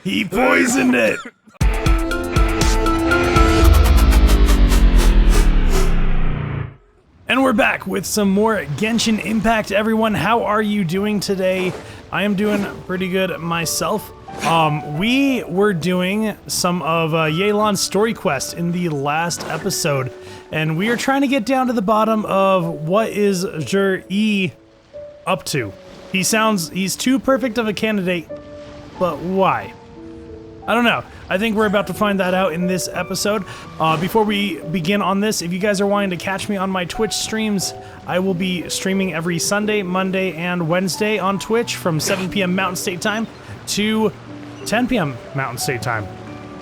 He poisoned it! And we're back with some more Genshin Impact, everyone. How are you doing today? I am doing pretty good myself. We were doing some of Yelan's story quest in the last episode, and we are trying to get down to the bottom of what is Zhiyi up to. He's too perfect of a candidate, but why? I don't know. I think we're about to find that out in this episode. Before we begin on this, if you guys are wanting to catch me on my Twitch streams, I will be streaming every Sunday, Monday, and Wednesday on Twitch from 7 p.m. Mountain State Time to 10 p.m. Mountain State Time.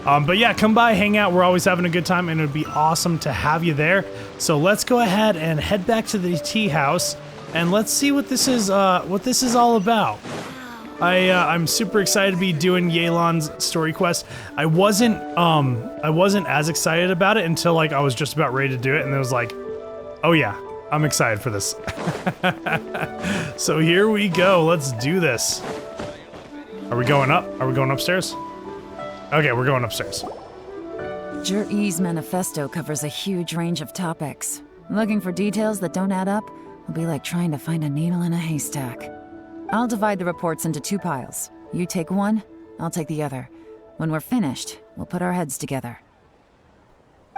But yeah, come by, hang out. We're always having a good time, and it would be awesome to have you there. So let's go ahead and head back to the tea house, and let's see what this is all about. I'm super excited to be doing Yelan's story quest. I wasn't as excited about it until like I was just about ready to do it, and it was like, oh yeah, I'm excited for this. So here we go. Let's do this. Are we going up? Are we going upstairs? Okay, we're going upstairs. Zhiyi's manifesto covers a huge range of topics. Looking for details that don't add up will be like trying to find a needle in a haystack. I'll divide the reports into 2 piles. You take one, I'll take the other. When we're finished, we'll put our heads together.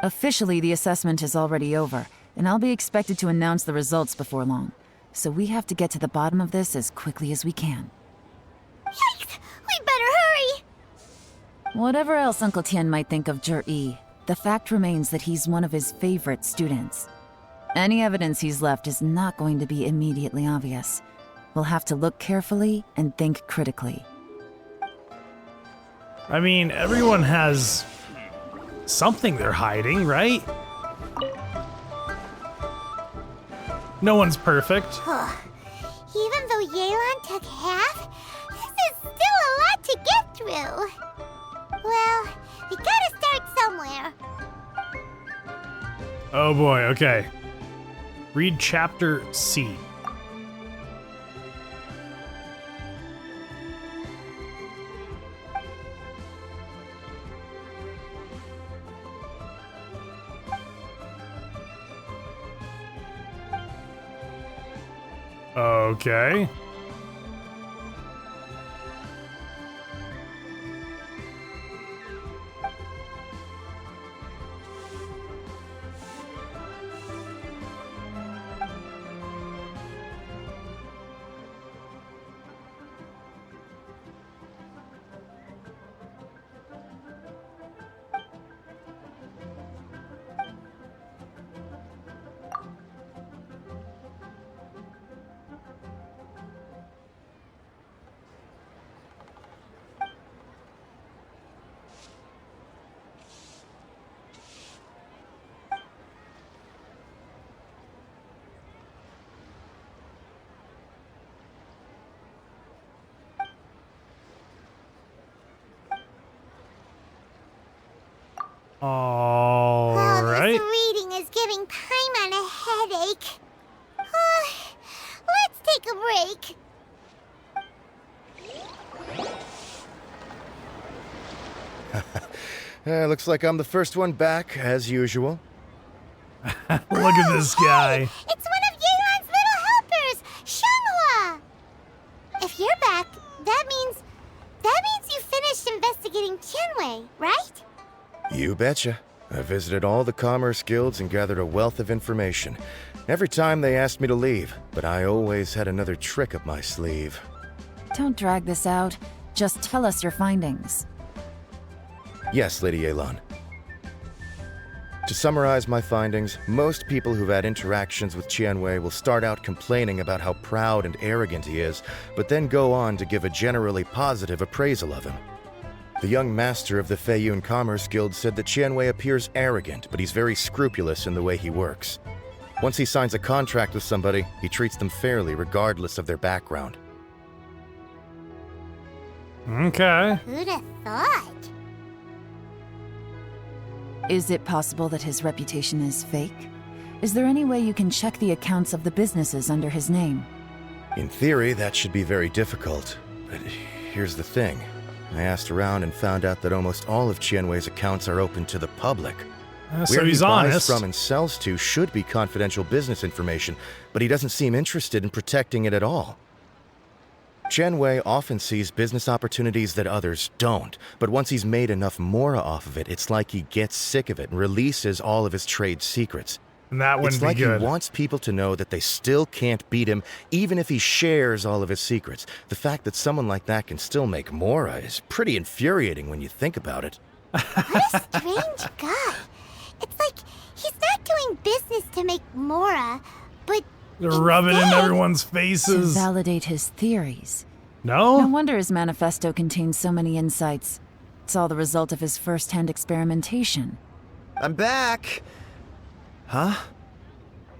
Officially, the assessment is already over, and I'll be expected to announce the results before long. So we have to get to the bottom of this as quickly as we can. Yikes! We better hurry! Whatever else Uncle Tian might think of Zhiyi, the fact remains that he's one of his favorite students. Any evidence he's left is not going to be immediately obvious. We'll have to look carefully and think critically. I mean, everyone has something they're hiding, right? No one's perfect. Even though Yelan took half, this is still a lot to get through. Well, we gotta start somewhere. Oh boy, okay. Read chapter C. Okay. All right. This reading is giving Paimon a headache. Let's take a break. Looks like I'm the first one back, as usual. Look at this guy. It's one of Yelan's little helpers, Shanghua. If you're back, that means you finished investigating Tianwei, right? You betcha. I visited all the commerce guilds and gathered a wealth of information. Every time they asked me to leave, but I always had another trick up my sleeve. Don't drag this out. Just tell us your findings. Yes, Lady Yelan. To summarize my findings, most people who've had interactions with Tianwei will start out complaining about how proud and arrogant he is, but then go on to give a generally positive appraisal of him. The young master of the Feiyun Commerce Guild said that Tianwei appears arrogant, but he's very scrupulous in the way he works. Once he signs a contract with somebody, he treats them fairly regardless of their background. Okay. Who'd have thought? Is it possible that his reputation is fake? Is there any way you can check the accounts of the businesses under his name? In theory, that should be very difficult, but here's the thing. I asked around and found out that almost all of Qianwei's accounts are open to the public. So Where he's he buys honest. from and sells to should be confidential business information, but he doesn't seem interested in protecting it at all. Qianwei often sees business opportunities that others don't, but once he's made enough mora off of it, it's like he gets sick of it and releases all of his trade secrets. And that wouldn't It's be like good. he wants people to know that they still can't beat him, even if he shares all of his secrets. The fact that someone like that can still make mora is pretty infuriating when you think about it. What a strange guy. It's like he's not doing business to make mora, but They're rubbing it in instead- everyone's To faces. validate his theories. No No? wonder his manifesto contains so many insights. It's all the result of his first-hand experimentation. I'm back! Huh?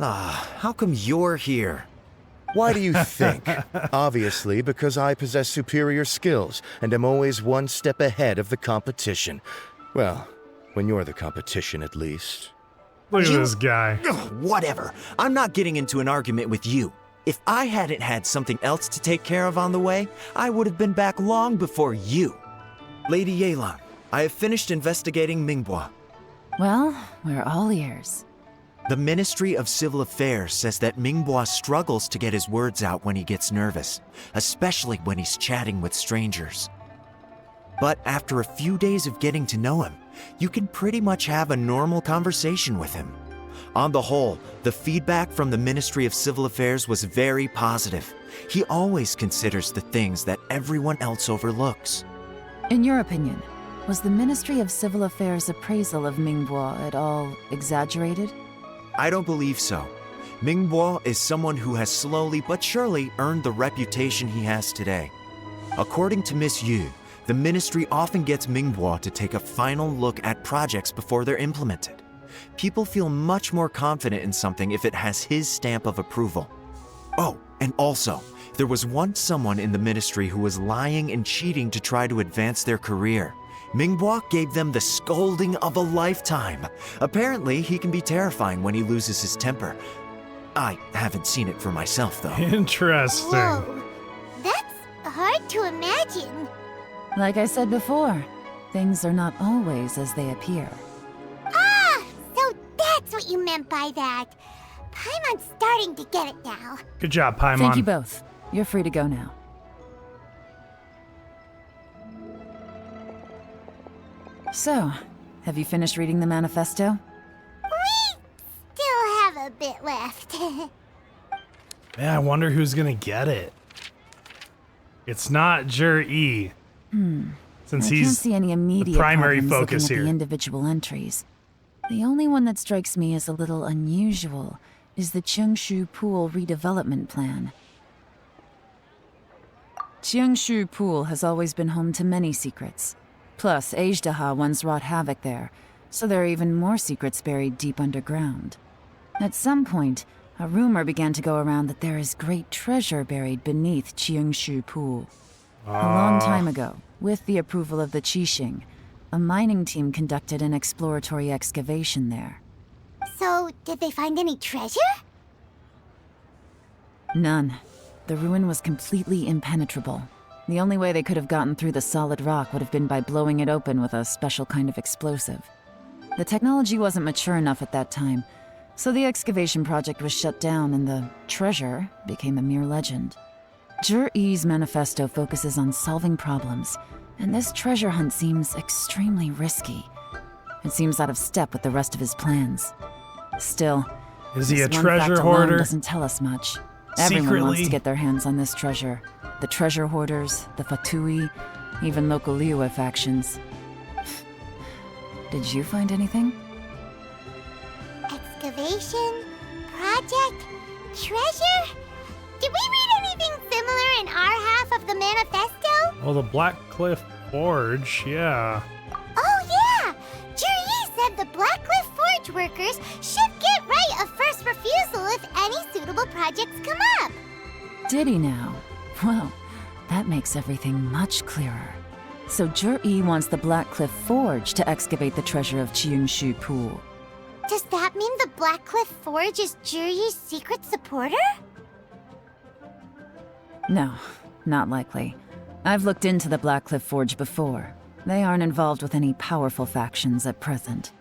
How come you're here? Why do you think? Obviously, because I possess superior skills and am always one step ahead of the competition. Well, when you're the competition, at least. Look at You- this guy. Ugh, whatever. I'm not getting into an argument with you. If I hadn't had something else to take care of on the way, I would have been back long before you. Lady Yelan, I have finished investigating Mingbua. Well, we're all ears. The Ministry of Civil Affairs says that Mingbua struggles to get his words out when he gets nervous, especially when he's chatting with strangers. But after a few days of getting to know him, you can pretty much have a normal conversation with him. On the whole, the feedback from the Ministry of Civil Affairs was very positive. He always considers the things that everyone else overlooks. In your opinion, was the Ministry of Civil Affairs' appraisal of Mingbua at all exaggerated? I don't believe so. Mingbua is someone who has slowly but surely earned the reputation he has today. According to Miss Yu, the ministry often gets Mingbua to take a final look at projects before they're implemented. People feel much more confident in something if it has his stamp of approval. Oh, and also, there was once someone in the ministry who was lying and cheating to try to advance their career. Mingbua gave them the scolding of a lifetime. Apparently, he can be terrifying when he loses his temper. I haven't seen it for myself, though. Interesting. Whoa, that's hard to imagine. Like I said before, things are not always as they appear. Ah, so that's what you meant by that. Paimon's starting to get it now. Good job, Paimon. Thank you both. You're free to go now. So, have you finished reading the manifesto? We still have a bit left. Yeah, I wonder who's gonna get it. It's not Zhiyi. Since I can't he's see any immediate primary problems focus looking at here. the individual entries. The only one that strikes me as a little unusual is the Cheongshu Pool redevelopment plan. Cheongshu Pool has always been home to many secrets. Plus, Ajdaha once wrought havoc there, so there are even more secrets buried deep underground. At some point, a rumor began to go around that there is great treasure buried beneath Cheongshu Pool. A long time ago, with the approval of the Qixing, a mining team conducted an exploratory excavation there. So, did they find any treasure? None. The ruin was completely impenetrable. The only way they could have gotten through the solid rock would have been by blowing it open with a special kind of explosive. The technology wasn't mature enough at that time, so the excavation project was shut down and the treasure became a mere legend. Zhiyi's manifesto focuses on solving problems, and this treasure hunt seems extremely risky. It seems out of step with the rest of his plans. Still, Is he a this one treasure fact alone hoarder? doesn't tell us much. Everyone wants Secretly? to get their hands on this treasure. The treasure hoarders, the Fatui, even local Liyue factions. Did you find anything? Excavation? Project? Treasure? Did we read anything similar in our half of the manifesto? Oh, the Black Cliff Forge, yeah. Oh yeah! Zhiyi said the Blackcliff Forge workers should get right of first refusal if any suitable projects come up. Did he now? Well, that makes everything much clearer. So Zhiyi wants the Blackcliff Forge to excavate the treasure of Cheongshu Pool. Does that mean the Blackcliff Forge is Zhiyi's secret supporter? No, not likely. I've looked into the Blackcliff Forge before. They aren't involved with any powerful factions at present.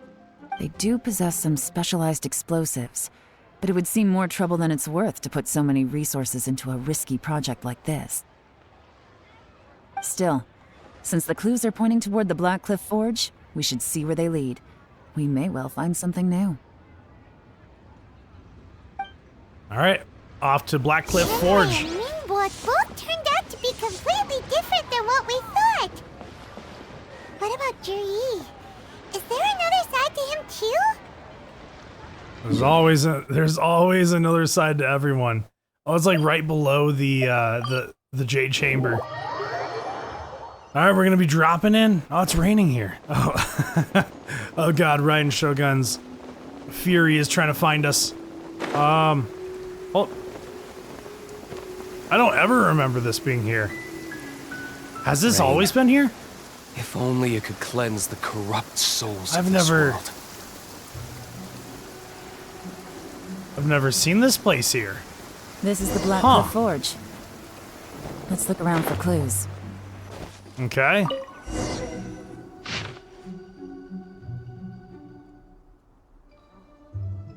They do possess some specialized explosives, but it would seem more trouble than it's worth to put so many resources into a risky project like this. Still, since the clues are pointing toward the Blackcliff Forge, we should see where they lead. We may well find something new. All right, off to Blackcliff Forge. Shenhui and Ningbo both turned out to be completely different than what we thought. What about Zhiyi? Is there another side to him too? There's always another side to everyone. Oh, it's like right below the Jade Chamber. All right, we're gonna be dropping in. Oh, it's raining here. Oh, oh God, Raiden Shogun's fury is trying to find us. Well, I don't ever remember this being here. Has this always been here? If only it could cleanse the corrupt souls I've of this never- world. I've never seen this place here. This is the Blackcliff Huh. Forge. Let's look around for clues. Okay.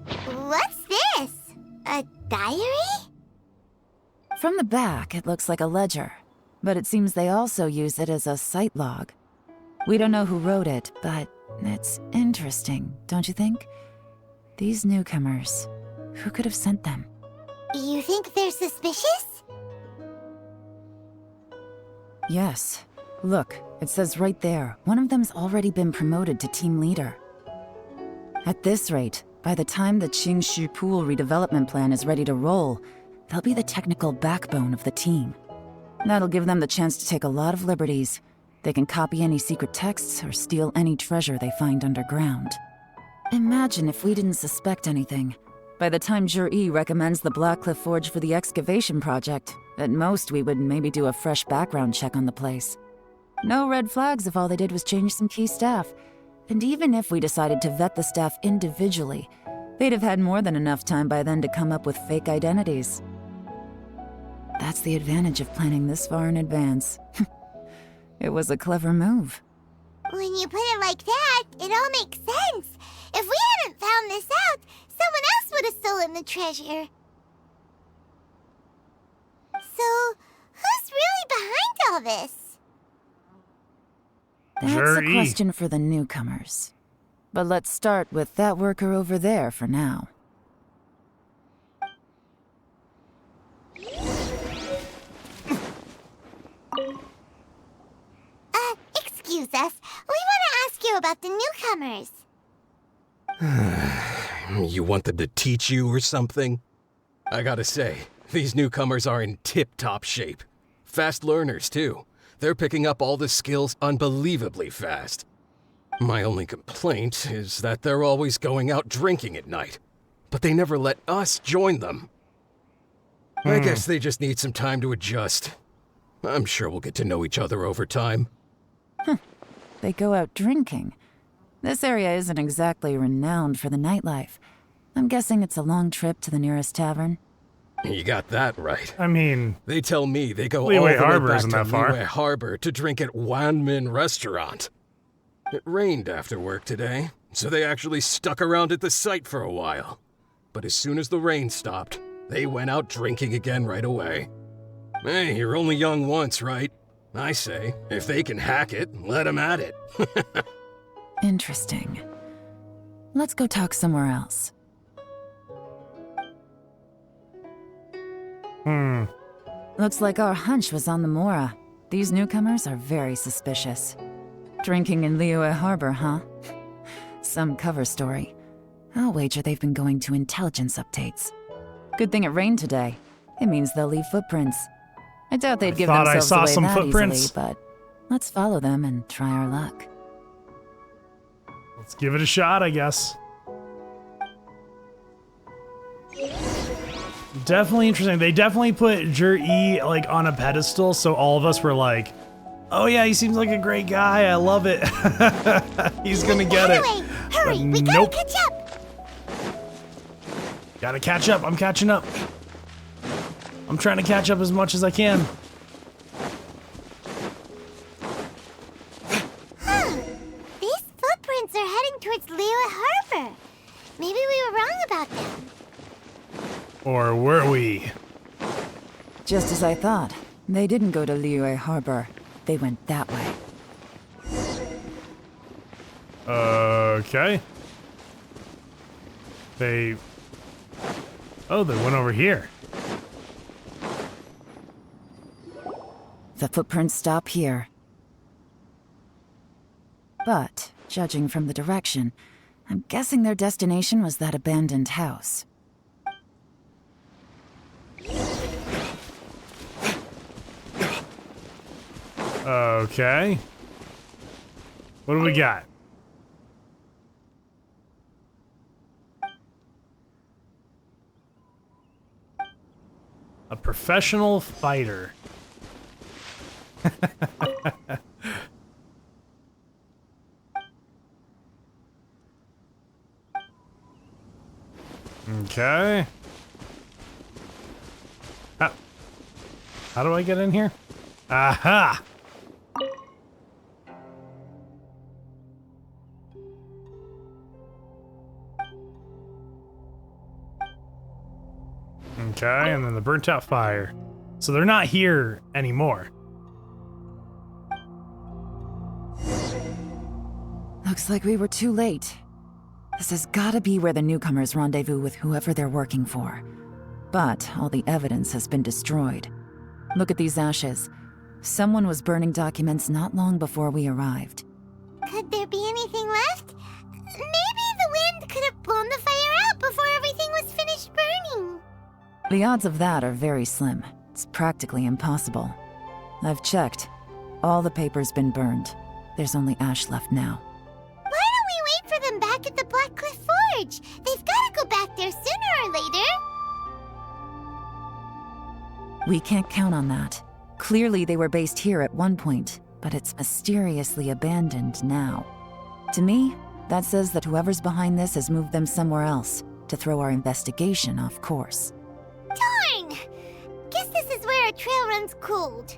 What's this? A diary? From the back, it looks like a ledger, but it seems they also use it as a site log. We don't know who wrote it, but it's interesting, don't you think? These newcomers, who could have sent them? You think they're suspicious? Yes. Look, it says right there, one of them's already been promoted to team leader. At this rate, by the time the Qingshu Pool redevelopment plan is ready to roll, they'll be the technical backbone of the team. That'll give them the chance to take a lot of liberties. They can copy any secret texts or steal any treasure they find underground. Imagine if we didn't suspect anything. By the time Zhiyi recommends the Blackcliff Forge for the excavation project, at most we would maybe do a fresh background check on the place. No red flags if all they did was change some key staff. And even if we decided to vet the staff individually, they'd have had more than enough time by then to come up with fake identities. That's the advantage of planning this far in advance. It was a clever move. When you put it like that, it all makes sense. If we hadn't found this out, someone else would have stolen the treasure. So, who's really behind all this? That's Zhiyi. a question for the newcomers. But let's start with that worker over there for now. Excuse us. We want to ask you about the newcomers. You want them to teach you or something? I gotta say, these newcomers are in tip-top shape. Fast learners, too. They're picking up all the skills unbelievably fast. My only complaint is that they're always going out drinking at night. But they never let us join them. I guess they just need some time to adjust. I'm sure we'll get to know each other over time. They go out drinking. This area isn't exactly renowned for the nightlife. I'm guessing it's a long trip to the nearest tavern. You got that right. I mean, They tell me they go Liyue all the Harbor way back isn't to that far. Liyue Harbor to drink at Wanmin Restaurant. It rained after work today, so they actually stuck around at the site for a while. But as soon as the rain stopped, they went out drinking again right away. Hey, you're only young once, right? I say, if they can hack it, let them at it. Interesting. Let's go talk somewhere else. Looks like our hunch was on the Mora. These newcomers are very suspicious. Drinking in Liyue Harbor, huh? Some cover story. I'll wager they've been going to intelligence updates. Good thing it rained today. It means they'll leave footprints. I doubt they'd give thought I themselves saw away some that footprints. easily, but let's follow them and try our luck. let's give it a shot, I guess. Definitely interesting. They definitely put Zhiyi like on a pedestal, so all of us were like, "Oh yeah, he seems like a great guy. I love it. He's gonna get it." Anyway, hurry, But we nope. gotta catch up. Gotta catch up. I'm catching up. I'm trying to catch up as much as I can. Or were we? Just as I thought. They didn't go to Liyue Harbor. They went that way. Okay. Oh, they went over here. The footprints stop here. But, judging from the direction, I'm guessing their destination was that abandoned house. Okay. What do we got? A professional fighter. Okay. How do I get in here? Aha! Okay, and then the burnt out fire. So they're not here anymore. Looks like we were too late. This has gotta be where the newcomers rendezvous with whoever they're working for. But all the evidence has been destroyed. Look at these ashes. Someone was burning documents not long before we arrived. Could there be anything left? Maybe the wind could have blown the fire out before everything was finished burning. The odds of that are very slim. It's practically impossible. I've checked. All the paper's been burned. There's only ash left now. Why don't we wait for them back at the Black Cliff Forge? They've got to go back there sooner or later. We can't count on that. Clearly they were based here at one point, but it's mysteriously abandoned now. To me, that says that whoever's behind this has moved them somewhere else to throw our investigation off course. Darn! Guess this is where our trail runs cold.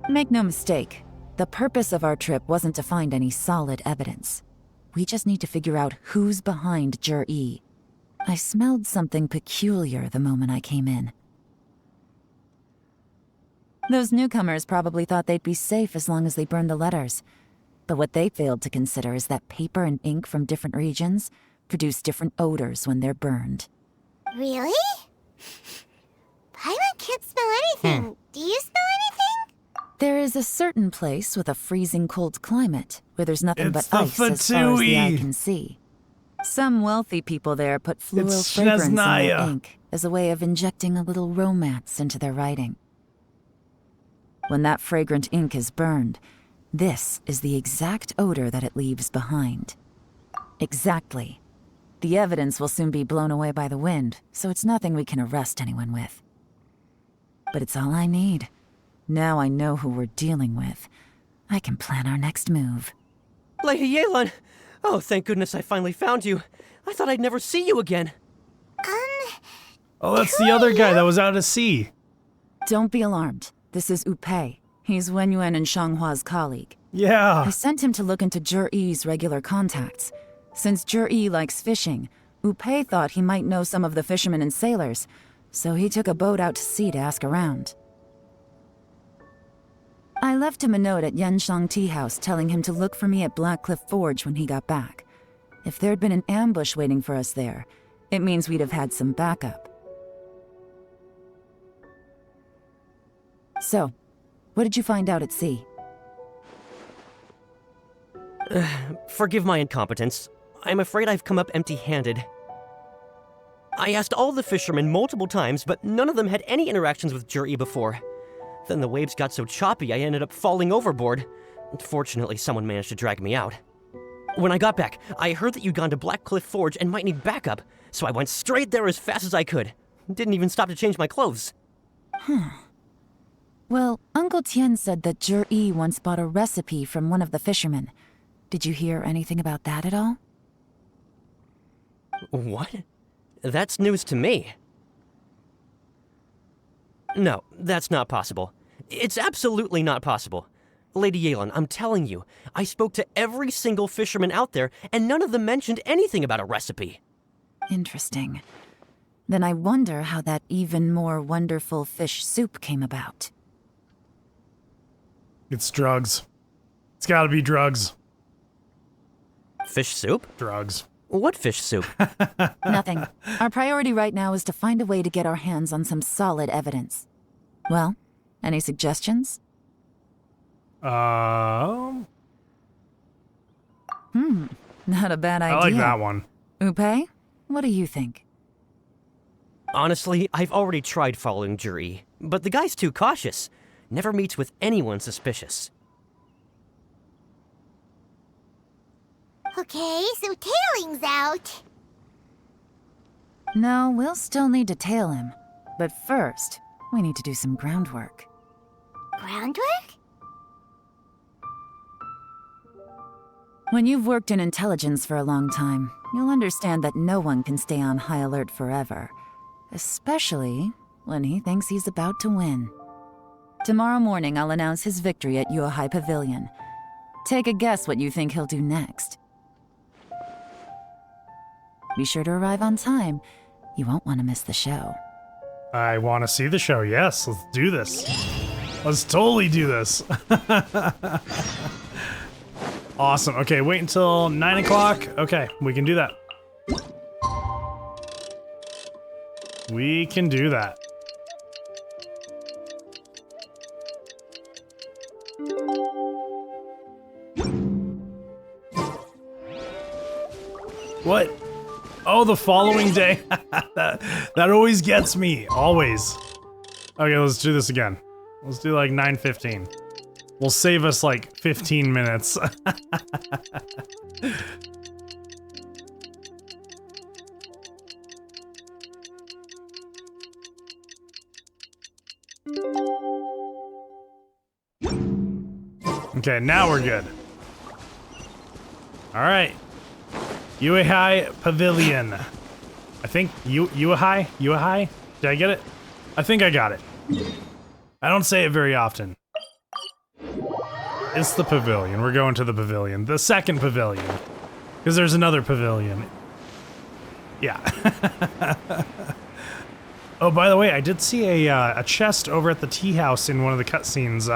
Make no mistake, the purpose of our trip wasn't to find any solid evidence. We just need to figure out who's behind Zhiyi. I smelled something peculiar the moment I came in. Those newcomers probably thought they'd be safe as long as they burned the letters. But what they failed to consider is that paper and ink from different regions produce different odors when they're burned. Really? Paimon can't smell anything. Do you smell anything? There is a certain place with a freezing cold climate where there's nothing It's but the ice as far as the eye Fatui. can see. Some wealthy people there put fluid It's fragrance in their Snezhnaya. ink as a way of injecting a little romance into their writing. When that fragrant ink is burned, this is the exact odor that it leaves behind. Exactly. The evidence will soon be blown away by the wind, so it's nothing we can arrest anyone with. But it's all I need. Now I know who we're dealing with. I can plan our next move. Lady Yelan! Oh, thank goodness I finally found you. I thought I'd never see you again. Oh, that's the other guy that was out at sea. Don't be alarmed. This is Upei. He's Wenyuan and Shanghua's colleague. Yeah. I sent him to look into Zhiyi's regular contacts. Since Zhiyi likes fishing, Upei thought he might know some of the fishermen and sailors, so he took a boat out to sea to ask around. I left him a note at Yanshang Tea House telling him to look for me at Black Cliff Forge when he got back. If there'd been an ambush waiting for us there, it means we'd have had some backup. So, what did you find out at sea? Forgive my incompetence. I'm afraid I've come up empty-handed. I asked all the fishermen multiple times, but none of them had any interactions with Zhiyi before. Then the waves got so choppy I ended up falling overboard. Fortunately, someone managed to drag me out. When I got back, I heard that you'd gone to Black Cliff Forge and might need backup, so I went straight there as fast as I could. Didn't even stop to change my clothes. Well, Uncle Tian said that Zhiyi once bought a recipe from one of the fishermen. Did you hear anything about that at all? What? That's news to me. No, that's not possible. It's absolutely not possible. Lady Yelan, I'm telling you, I spoke to every single fisherman out there, and none of them mentioned anything about a recipe. Interesting. Then I wonder how that even more wonderful fish soup came about. It's drugs. It's gotta be drugs. Fish soup? Drugs. What fish soup? Nothing. Our priority right now is to find a way to get our hands on some solid evidence. Well, any suggestions? I Not a bad idea. like that one. Upe, what do you think? Honestly, I've already tried following Zhiyi, but the guy's too cautious. Never meets with anyone suspicious. Okay, so tailing's out. No, we'll still need to tail him. But first, we need to do some groundwork. Groundwork? When you've worked in intelligence for a long time, you'll understand that no one can stay on high alert forever. Especially when he thinks he's about to win. Tomorrow morning, I'll announce his victory at Yuehai Pavilion. Take a guess what you think he'll do next. Be sure to arrive on time. You won't want to miss the show. I want to see the show. Yes, let's do this. Let's totally do this. Awesome. Okay, wait until 9 o'clock. Okay, we can do that. We can do that. What? Oh, the following day. that always gets me. Always. Okay, let's do this again. Let's do like 9:15. Will save us like 15 minutes. Okay, now we're good. All right. Yuehai Pavilion. I think Yuehai? Yuehai? Did I get it? I think I got it. I don't say it very often. It's the pavilion. We're going to the pavilion. The second pavilion. Because there's another pavilion. Yeah. Oh, by the way, I did see a chest over at the tea house in one of the cutscenes.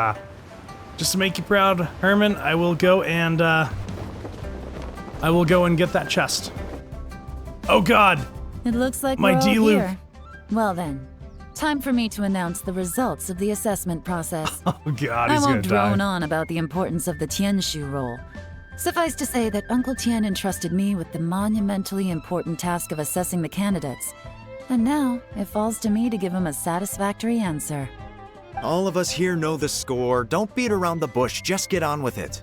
Just to make you proud, Herman, I will go and get that chest. Oh God! It looks like My we're all D-loop. here. Well then, time for me to announce the results of the assessment process. Oh God, I he's gonna won't drone die. on about the importance of the Tianshu role. Suffice to say that Uncle Tien entrusted me with the monumentally important task of assessing the candidates. And now, it falls to me to give him a satisfactory answer. All of us here know the score. Don't beat around the bush, just get on with it.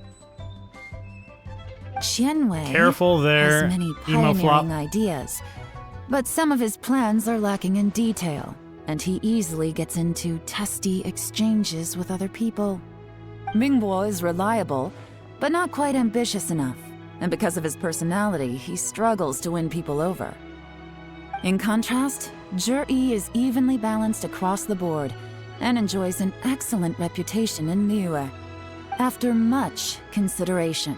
Qianwei Careful there, has many emo flop. pioneering ideas, but some of his plans are lacking in detail, and he easily gets into testy exchanges with other people. Mingbo is reliable, but not quite ambitious enough, and because of his personality, he struggles to win people over. In contrast, Zhiyi is evenly balanced across the board and enjoys an excellent reputation in Neewer. After much consideration,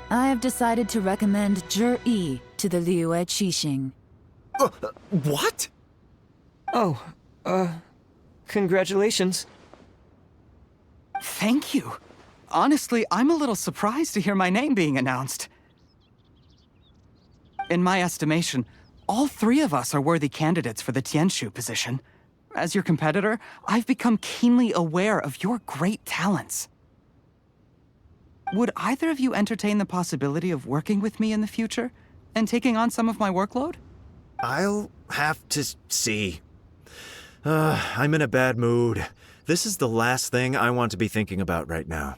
I have decided to recommend Zhiyi to the Liyue Qixing. What? Oh, congratulations. Thank you. Honestly, I'm a little surprised to hear my name being announced. In my estimation, all three of us are worthy candidates for the Tianshu position. As your competitor, I've become keenly aware of your great talents. Would either of you entertain the possibility of working with me in the future and taking on some of my workload? I'll have to see. I'm in a bad mood. This is the last thing I want to be thinking about right now.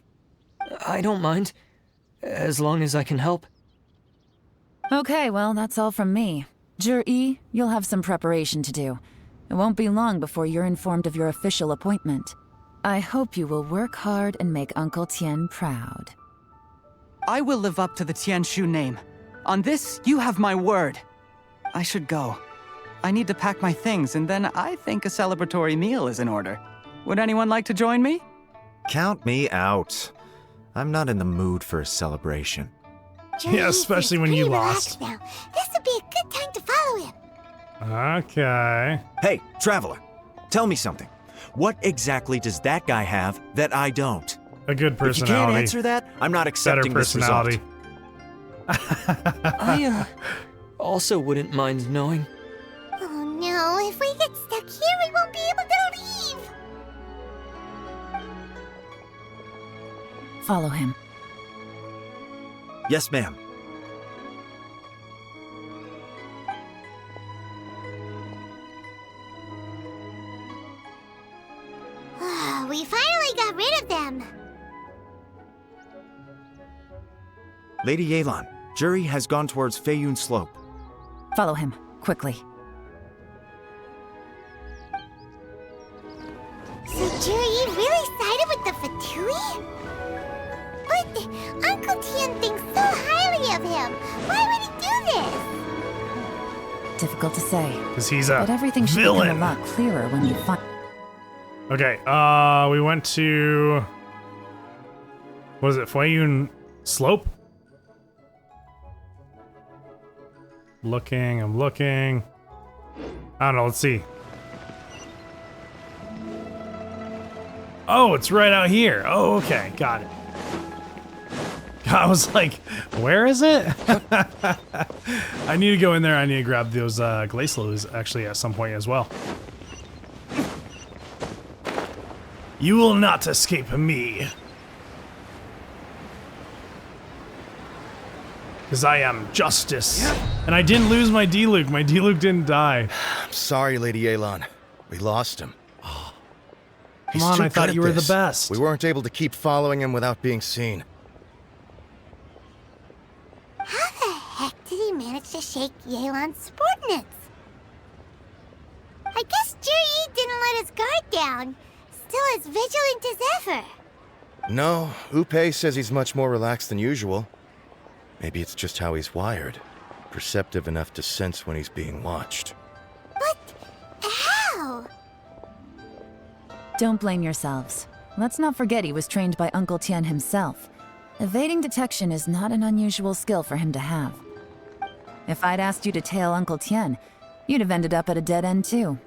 I don't mind, as long as I can help. Okay, well, that's all from me. Zhiyi, you'll have some preparation to do. It won't be long before you're informed of your official appointment. I hope you will work hard and make Uncle Tien proud. I will live up to the Tianshu name. On this, you have my word. I should go. I need to pack my things, and then I think a celebratory meal is in order. Would anyone like to join me? Count me out. I'm not in the mood for a celebration. Zhiyi especially seems when you pretty lost. relaxed now. This would be a good time to follow him. Okay. Hey, traveler, tell me something. What exactly does that guy have that I don't? A good If you personality. can't answer that, I'm not Better accepting this result. personality. I also wouldn't mind knowing. Oh no, if we get stuck here, we won't be able to leave! Follow him. Yes, ma'am. We finally got rid of them! Lady Yelan, Zhiyi has gone towards Feiyun Slope. Follow him, quickly. So Zhiyi really sided with the Fatui? But Uncle Tian thinks so highly of him. Why would he do this? Difficult to say. Because he's a But everything should villain. become a lot clearer when you find... Okay, we went to... What is it, Feiyun Slope? Looking, I'm looking. I don't know, let's see. Oh, it's right out here. Oh, okay, got it. I was like, where is it? I need to go in there. I need to grab those glaciers actually at some point as well. You will not escape me. Because I am justice. And I didn't lose my D-Luke. My D-Luke didn't die. I'm sorry, Lady Yelan. We lost him. He's Come on, too I good thought at you were this. the best. We weren't able to keep following him without being seen. How the heck did he manage to shake Yelan's subordinates? I guess Zhiyi didn't let his guard down. Still as vigilant as ever. No, Upei says he's much more relaxed than usual. Maybe it's just how he's wired. Perceptive enough to sense when he's being watched. But how? Don't blame yourselves. Let's not forget he was trained by Uncle Tian himself. Evading detection is not an unusual skill for him to have. If I'd asked you to tail Uncle Tian, you'd have ended up at a dead end too.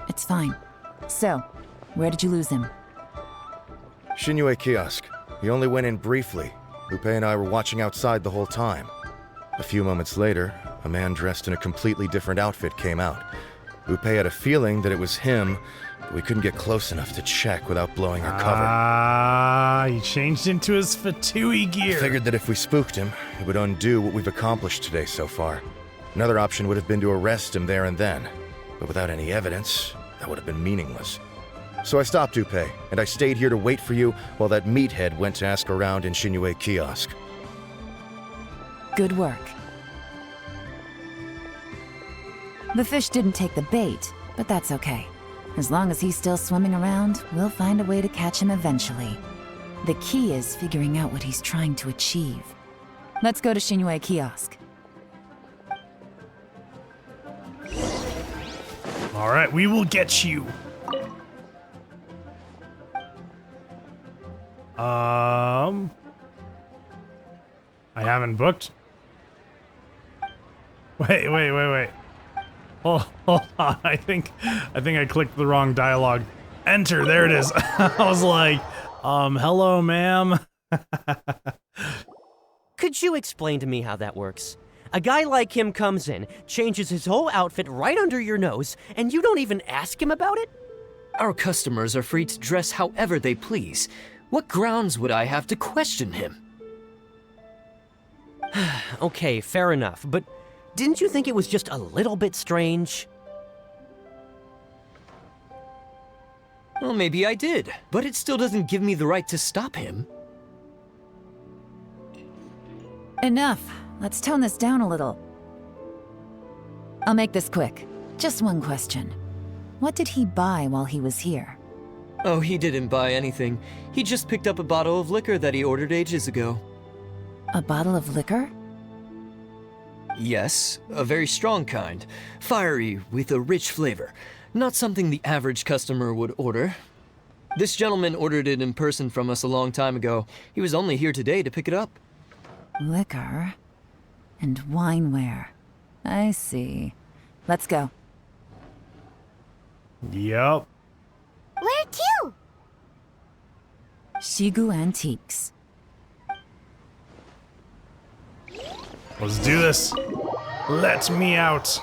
It's fine. So, where did you lose him? Shinyue Kiosk. He only went in briefly. Upei and I were watching outside the whole time. A few moments later, a man dressed in a completely different outfit came out. Upei had a feeling that it was him, but we couldn't get close enough to check without blowing our cover. He changed into his Fatui gear. I figured that if we spooked him, it would undo what we've accomplished today so far. Another option would have been to arrest him there and then, but without any evidence, that would have been meaningless. So I stopped Upei, and I stayed here to wait for you while that meathead went to ask around in Shinyue Kiosk. Good work. The fish didn't take the bait, but that's okay. As long as he's still swimming around, we'll find a way to catch him eventually. The key is figuring out what he's trying to achieve. Let's go to Shinyue Kiosk. All right, we will get you. I haven't booked. Wait. Hold on. I think I clicked the wrong dialogue. Enter. There it is. I was like, hello, ma'am. Could you explain to me how that works? A guy like him comes in, changes his whole outfit right under your nose, and you don't even ask him about it? Our customers are free to dress however they please. What grounds would I have to question him? Okay, fair enough, but didn't you think it was just a little bit strange? Well, maybe I did, but it still doesn't give me the right to stop him. Enough. Let's tone this down a little. I'll make this quick. Just one question. What did he buy while he was here? Oh, he didn't buy anything. He just picked up a bottle of liquor that he ordered ages ago. A bottle of liquor? Yes, a very strong kind. Fiery, with a rich flavor. Not something the average customer would order. This gentleman ordered it in person from us a long time ago. He was only here today to pick it up. Liquor and wineware. I see. Let's go. Yep. Where to? Shigu Antiques. Let's do this. Let me out.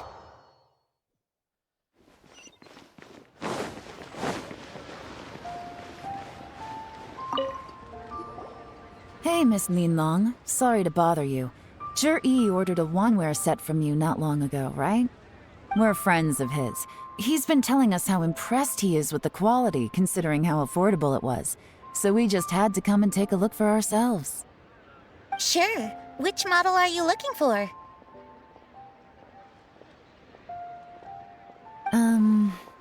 Hey, Miss Linlong. Sorry to bother you. Zhiyi ordered a wineware set from you not long ago, right? We're friends of his. He's been telling us how impressed he is with the quality, considering how affordable it was. So we just had to come and take a look for ourselves. Sure. Which model are you looking for?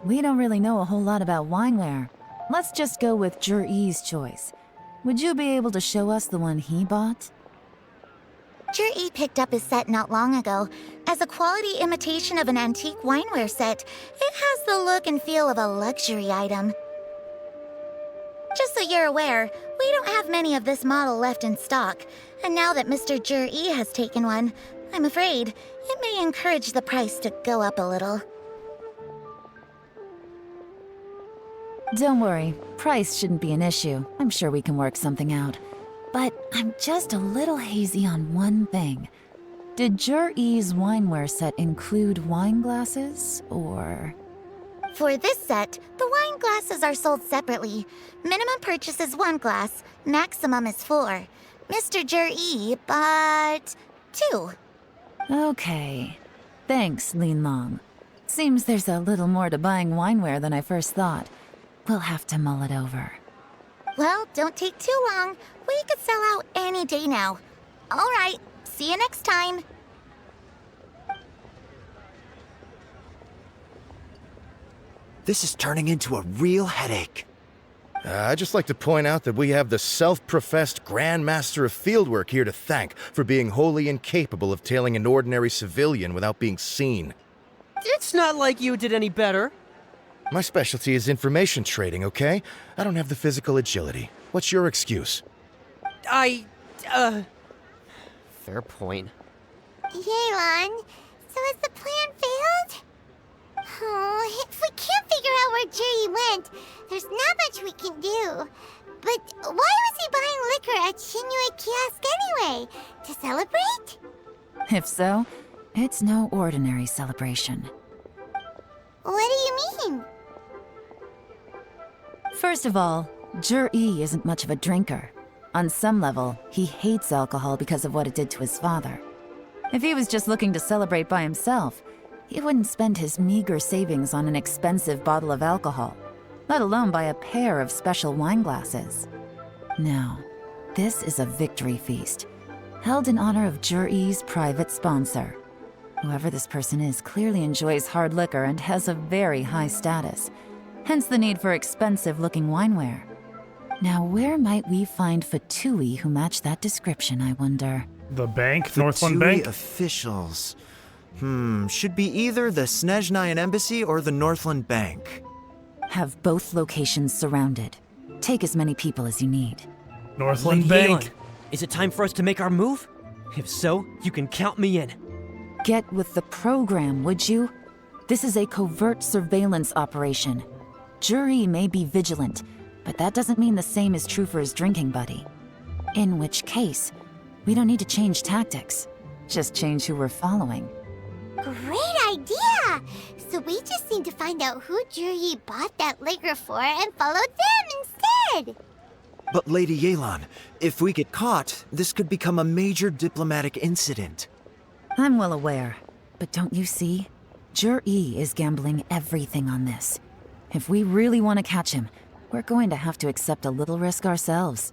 We don't really know a whole lot about wineware. Let's just go with Zhiyi's choice. Would you be able to show us the one he bought? Zhiyi picked up his set not long ago. As a quality imitation of an antique wineware set, it has the look and feel of a luxury item. Just so you're aware, we don't have many of this model left in stock, and now that Mr. Zhiyi has taken one, I'm afraid it may encourage the price to go up a little. Don't worry, price shouldn't be an issue. I'm sure we can work something out. But I'm just a little hazy on one thing. Did Zhiyi's wineware set include wine glasses, or...? For this set, the wine glasses are sold separately. Minimum purchase is 1 glass, maximum is 4. Mr. Zhiyi bought 2. Okay. Thanks, Linlong. Seems there's a little more to buying wineware than I first thought. We'll have to mull it over. Well, don't take too long. We could sell out any day now. All right, see you next time. This is turning into a real headache. I'd just like to point out that we have the self-professed Grand Master of Fieldwork here to thank for being wholly incapable of tailing an ordinary civilian without being seen. It's not like you did any better. My specialty is information trading, okay? I don't have the physical agility. What's your excuse? Fair point. Yelan, so has the plan failed? Oh, if we can't figure out where Zhiyi went, there's not much we can do. But why was he buying liquor at Shinue Kiosk anyway? To celebrate? If so, it's no ordinary celebration. What do you mean? First of all, Zhiyi isn't much of a drinker. On some level, he hates alcohol because of what it did to his father. If he was just looking to celebrate by himself, he wouldn't spend his meager savings on an expensive bottle of alcohol, let alone buy a pair of special wine glasses. No, this is a victory feast, held in honor of Zhiyi's private sponsor. Whoever this person is clearly enjoys hard liquor and has a very high status, hence the need for expensive-looking wineware. Now, where might we find Fatui who match that description, I wonder? The bank? The Northland TUI Bank? officials. Should be either the Snezhnayan Embassy or the Northland Bank. Have both locations surrounded. Take as many people as you need. Northland Lady Bank. Yelan, is it time for us to make our move? If so, you can count me in. Get with the program, would you? This is a covert surveillance operation. Zhiyi may be vigilant, but that doesn't mean the same is true for his drinking buddy. In which case, we don't need to change tactics. Just change who we're following. Great idea! So we just need to find out who Zhiyi bought that liquor for and follow them instead! But Lady Yelan, if we get caught, this could become a major diplomatic incident. I'm well aware, but don't you see? Zhiyi is gambling everything on this. If we really want to catch him, we're going to have to accept a little risk ourselves.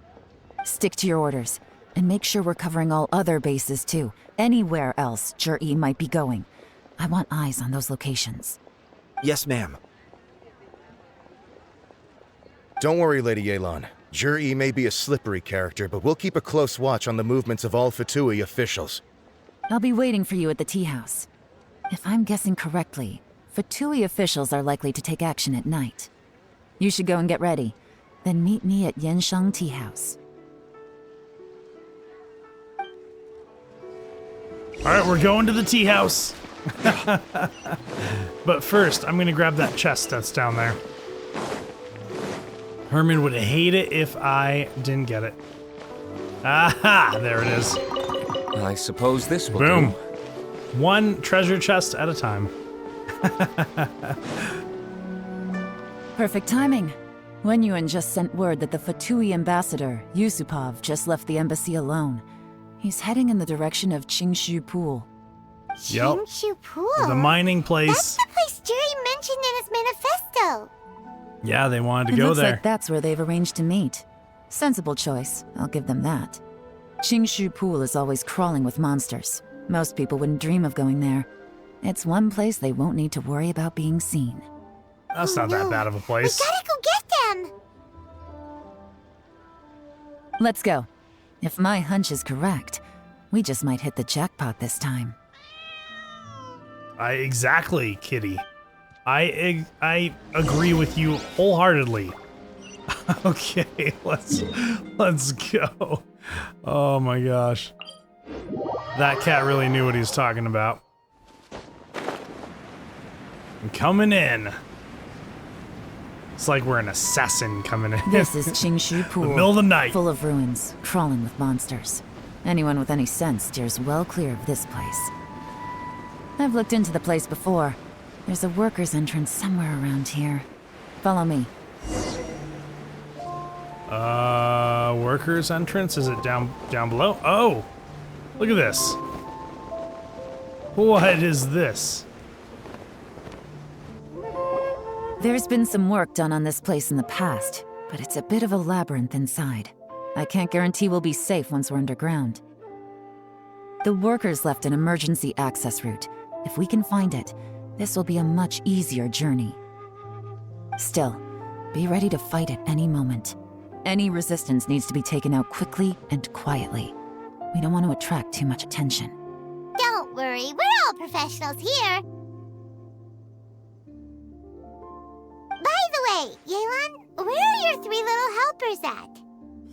Stick to your orders, and make sure we're covering all other bases too. Anywhere else Zhiyi might be going. I want eyes on those locations. Yes, ma'am. Don't worry, Lady Yelan. Zhiyi may be a slippery character, but we'll keep a close watch on the movements of all Fatui officials. I'll be waiting for you at the tea house. If I'm guessing correctly, Fatui officials are likely to take action at night. You should go and get ready. Then meet me at Yansheng Tea House. All right, we're going to the tea house. But first, I'm gonna grab that chest that's down there. Herman would hate it if I didn't get it. Aha! There it is. I suppose this will Boom. do. One treasure chest at a time. Perfect timing. Wenyuan just sent word that the Fatui ambassador, Yusupov, just left the embassy alone. He's heading in the direction of Qingshu Pool. Yep. Qingshu Pool? The mining That's place. the place Zhiyi mentioned in his manifesto. Yeah, they wanted to It go looks there. like that's where they've arranged to meet. Sensible choice, I'll give them that. Qingshu Pool is always crawling with monsters. Most people wouldn't dream of going there. It's one place they won't need to worry about being seen. That's not that bad of a We place. gotta go get them. Let's go. If my hunch is correct, we just might hit the jackpot this time. Exactly, Kitty. I agree with you wholeheartedly. Okay, let's go. Oh my gosh. That cat really knew what he was talking about. I'm coming in. It's like we're an assassin coming in. This is Qingshu Pool. The middle of the night. Full of ruins, crawling with monsters. Anyone with any sense steers well clear of this place. I've looked into the place before. There's a worker's entrance somewhere around here. Follow me. Workers entrance? Is it down below? Oh! Look at this. What is this? There's been some work done on this place in the past, but it's a bit of a labyrinth inside. I can't guarantee we'll be safe once we're underground. The workers left an emergency access route. If we can find it, this will be a much easier journey. Still, be ready to fight at any moment. Any resistance needs to be taken out quickly and quietly. We don't want to attract too much attention. Don't worry, we're all professionals here. By the way, Yelan, where are your 3 little helpers at?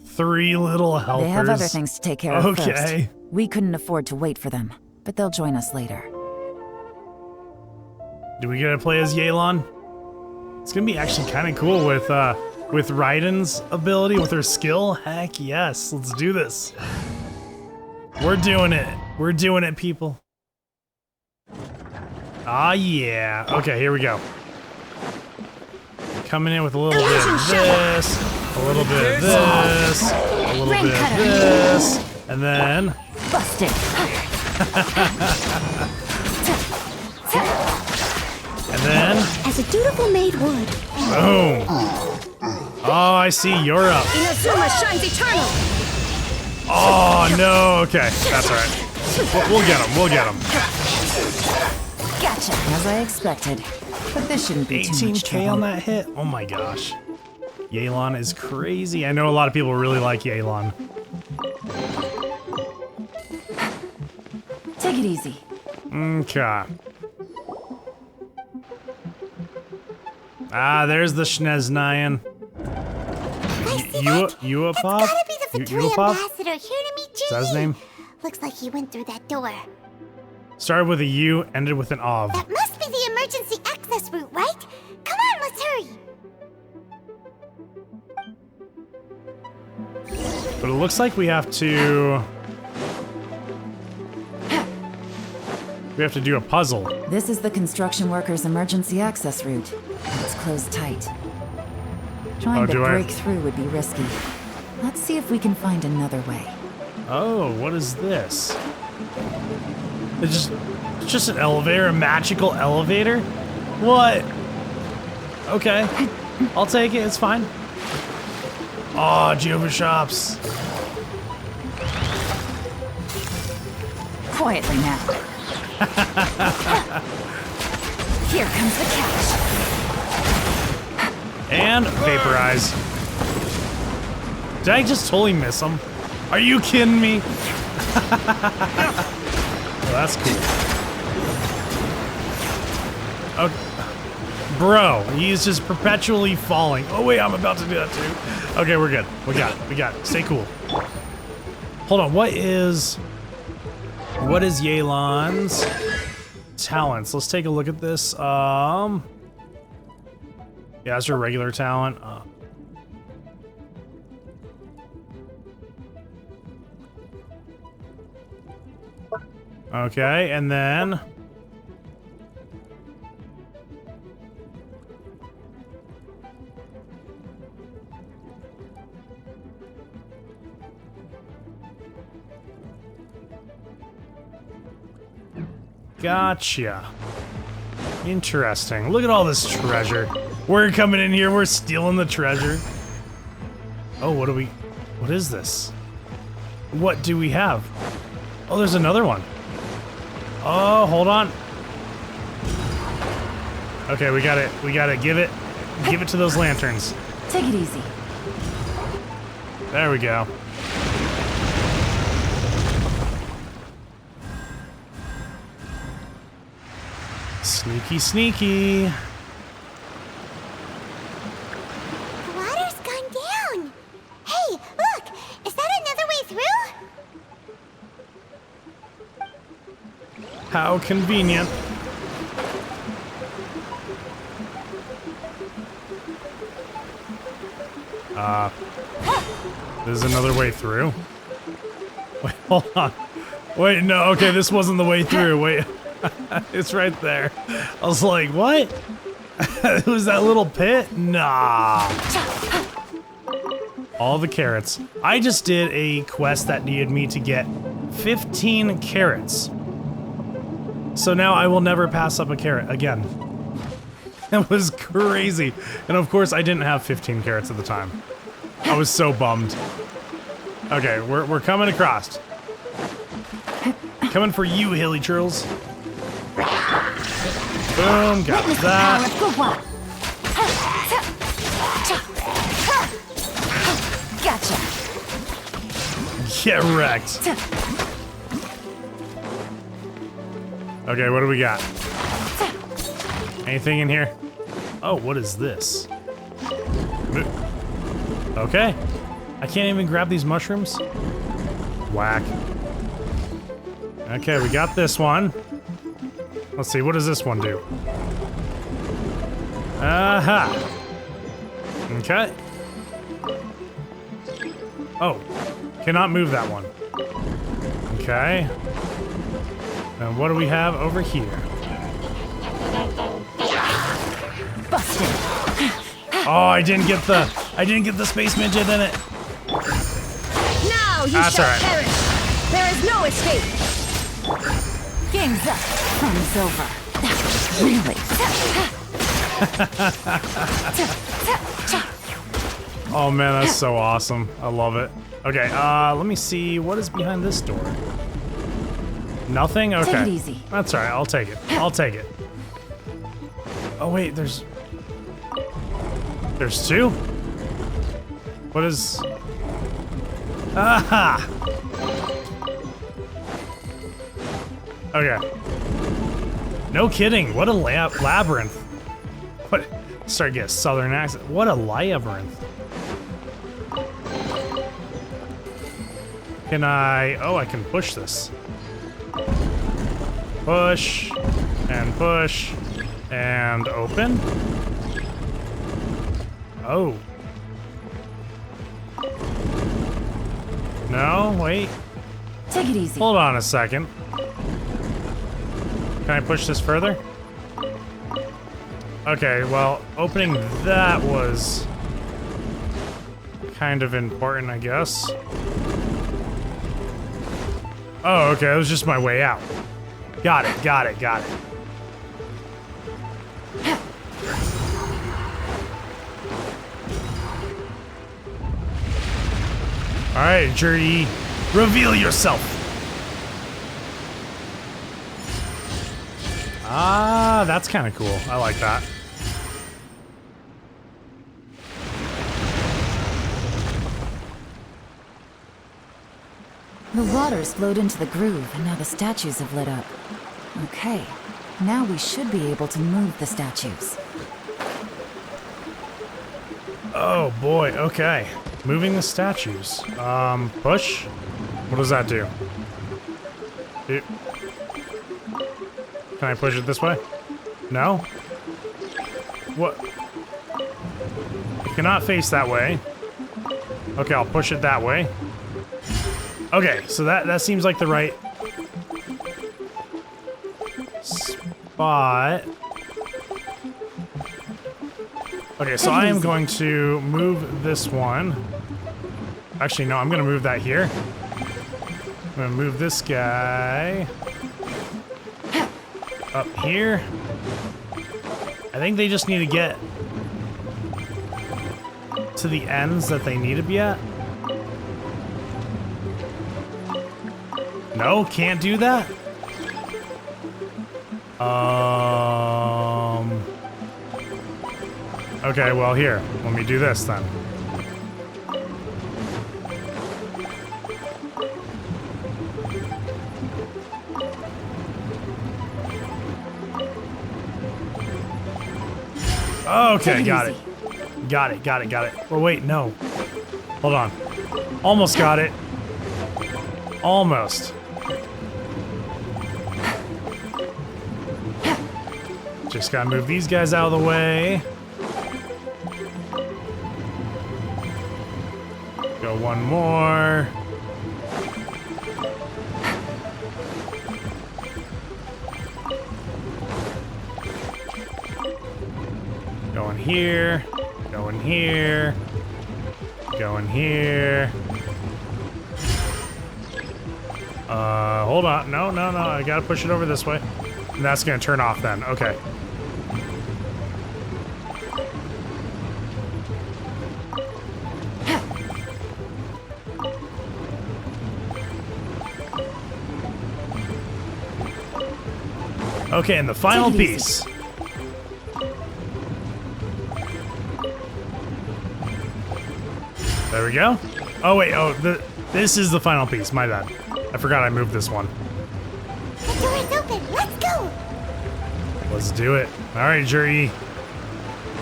3 little helpers. They have other things to take care of first. Okay. We couldn't afford to wait for them, but they'll join us later. Do we get to play as Yelan? It's gonna be actually kind of cool with Raiden's ability, with her skill. Heck yes, let's do this. We're doing it. We're doing it, people. Ah yeah. Okay, here we go. Coming in with a little bit of this, a little bit of this, a little bit of this, and then Busted! and then As a dutiful maid would. boom. Oh, I see. You're up. Inazuma shines eternal. Oh no. Okay, that's all right. We'll get him. We'll get him. Gotcha! As I expected. But this shouldn't be too much 18K trouble. on that hit. Oh my gosh. Yelan is crazy. I know a lot of people really like Yelan. Take it easy. Okay. Ah, there's the Schneznayan. You a pop? Gotta be the You a Fatui pop? ambassador here to meet Zhiyi. Is that his name? Looks like he went through that door. Started with a U, ended with an ov. That must be the emergency access route, right? Come on, let's hurry. But it looks like we have to do a puzzle. This is the construction workers' emergency access route. It's closed tight. Trying to do I- break through would be risky. Let's see if we can find another way. Oh, what is this? It's just an elevator, a magical elevator? What? Okay. I'll take it, it's fine. Oh, Jehovah Shops. Quietly now. Here comes the catch. And vaporize. Did I just totally miss him? Are you kidding me? Well, that's cool. Okay. Bro, he's just perpetually falling. Oh wait, I'm about to do that too. Okay, we're good. We got it. We got it. Stay cool. Hold on, what is Yelan's talents. Let's take a look at this. Yeah, that's your regular talent. Okay, and then... Gotcha. Interesting. Look at all this treasure. We're coming in here, we're stealing the treasure. Oh, what is this? What do we have? Oh, there's another one. Oh, hold on. Okay, we gotta give it to those lanterns. Take it easy. There we go. Sneaky, sneaky. The water's gone down. Hey, look! Is that another way through? How convenient. There's another way through. Wait, hold on. Wait, no, okay, this wasn't the way through. Wait. It's right there. I was like, what? It was that little pit? Nah. All the carrots. I just did a quest that needed me to get 15 carrots. So now I will never pass up a carrot again. That was crazy. And of course I didn't have 15 carrots at the time. I was so bummed. Okay, we're coming across. Coming for you, hilly churls. Boom, got that. Gotcha. Get wrecked. Okay, what do we got? Anything in here? Oh, what is this? Okay. I can't even grab these mushrooms. Whack. Okay, we got this one. Let's see, what does this one do? Aha! Okay. Oh, cannot move that one. Okay. And what do we have over here? Busted. Oh, I didn't get the space midget in it. Now you That's shall all right. perish. There is no escape. Game's up. Fun's over. Really? Oh man, that's so awesome. I love it. Okay, let me see what is behind this door. Nothing? Okay. Take it easy. That's alright, I'll take it. I'll take it. Oh wait, there's two? What is... Aha! Okay. No kidding, what a labyrinth. What? Start to get a southern accent. What a labyrinth. Can I... Oh, I can push this. Push. And push. And open. Oh. No, wait. Take it easy. Hold on a second. Can I push this further? Okay, well, opening that was kind of important, I guess. Oh, okay, it was just my way out. Got it, got it, got it. Alright, Zhiyi, reveal yourself! Ah, that's kind of cool. I like that. The water's flowed into the groove, and now the statues have lit up. Okay, now we should be able to move the statues. Oh boy, okay. Moving the statues. Push? What does that do? Can I push it this way? No? What? It cannot face that way. Okay, I'll push it that way. Okay, so that seems like the right spot. Okay, so I am going to move this one. Actually, no, I'm going to move that here. I'm going to move this guy up here. I think they just need to get to the ends that they need to be at. No, can't do that? Okay, well here, let me do this then. Okay, got it. Got it, got it, got it. Oh, wait, no. Hold on. Almost got it. Almost. Just gotta move these guys out of the way. Go one more. Going here. Going here. Going here. Hold on. No, no, no. I gotta push it over this way. And that's gonna turn off then. Okay. Okay, and the final piece. There we go. Oh wait, this is the final piece. My bad. I forgot I moved this one. The door is open. Let's go. Let's do it. All right, Zhiyi.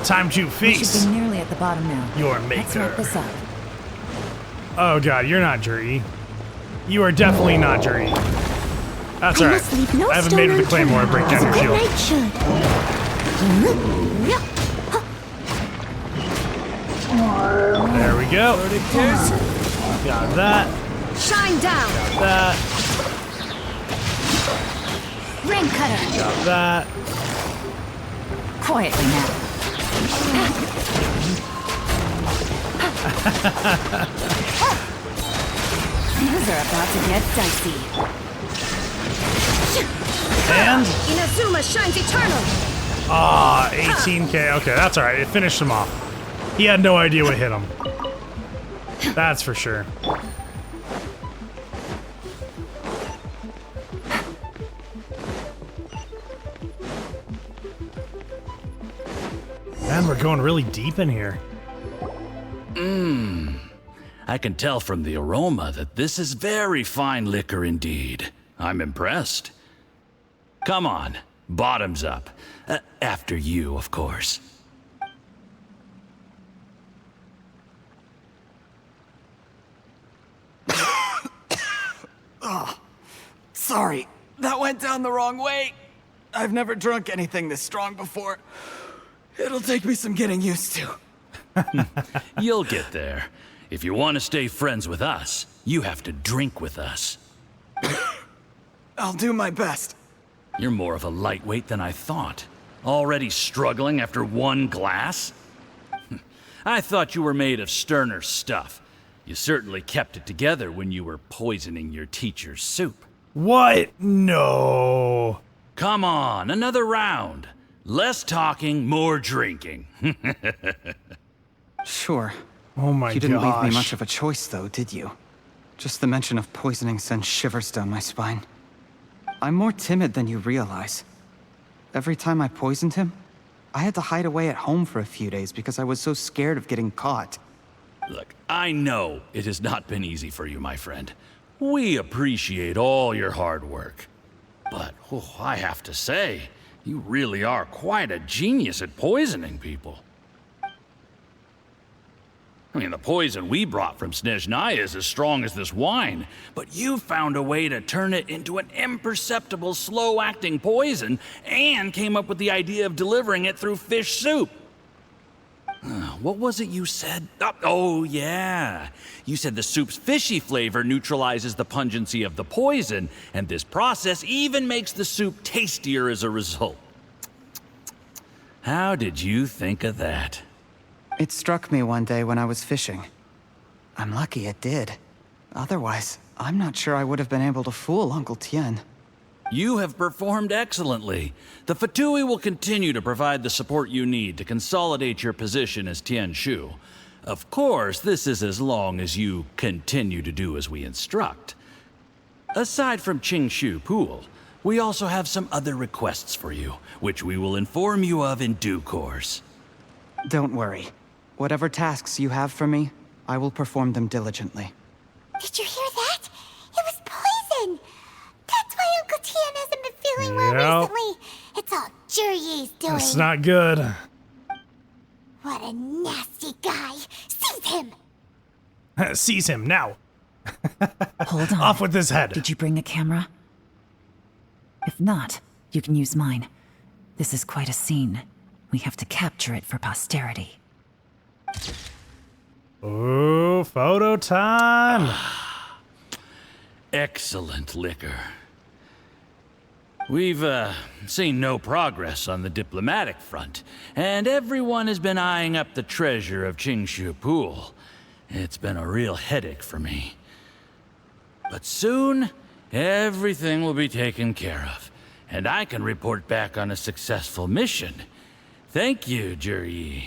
Time to We feast. should be nearly at the bottom now. Your Let's maker. wrap this up. Oh god, you're not Zhiyi. You are definitely not Zhiyi. That's alright. must leave no I haven't made it stone the Claymore to break down your unturned, shield. as a good knight should. There we go. Got that. Shine down. That. Ring cutter. Got that. Quietly now. Things are about to get dicey. And Inazuma shines eternal. 18k. Okay, that's alright. It finished him off. He had no idea what hit him. That's for sure. Man, we're going really deep in here. I can tell from the aroma that this is very fine liquor indeed. I'm impressed. Come on, bottoms up. After you, of course. Sorry, that went down the wrong way. I've never drunk anything this strong before. It'll take me some getting used to. You'll get there. If you want to stay friends with us, you have to drink with us. I'll do my best. You're more of a lightweight than I thought. Already struggling after one glass? I thought you were made of sterner stuff. You certainly kept it together when you were poisoning your teacher's soup. What? No. Come on, another round. Less talking, more drinking. Sure. Oh my You didn't leave me gosh. much of a choice, though, did you? Just the mention of poisoning sends shivers down my spine. I'm more timid than you realize. Every time I poisoned him, I had to hide away at home for a few days because I was so scared of getting caught. Look, I know it has not been easy for you, my friend. We appreciate all your hard work. But I have to say, you really are quite a genius at poisoning people. I mean, the poison we brought from Snezhnaya is as strong as this wine, but you found a way to turn it into an imperceptible, slow-acting poison and came up with the idea of delivering it through fish soup. What was it you said? Oh, yeah. You said the soup's fishy flavor neutralizes the pungency of the poison, and this process even makes the soup tastier as a result. How did you think of that? It struck me one day when I was fishing. I'm lucky it did. Otherwise, I'm not sure I would have been able to fool Uncle Tien. You have performed excellently. The Fatui will continue to provide the support you need to consolidate your position as Tien Shu. Of course, this is as long as you continue to do as we instruct. Aside from Qingshu Pool, we also have some other requests for you, which we will inform you of in due course. Don't worry. Whatever tasks you have for me, I will perform them diligently. Did you hear that? It was poison! That's why Uncle Tien hasn't been feeling well recently. It's all Zhiyi's doing. That's not good. What a nasty guy. Seize him! Seize him, now. Hold on. Off with his head. Did you bring a camera? If not, you can use mine. This is quite a scene. We have to capture it for posterity. Ooh, photo time. Excellent liquor. We've seen no progress on the diplomatic front, and everyone has been eyeing up the treasure of Qingshu Pool. It's been a real headache for me. But soon, everything will be taken care of, and I can report back on a successful mission. Thank you, Zhiyi.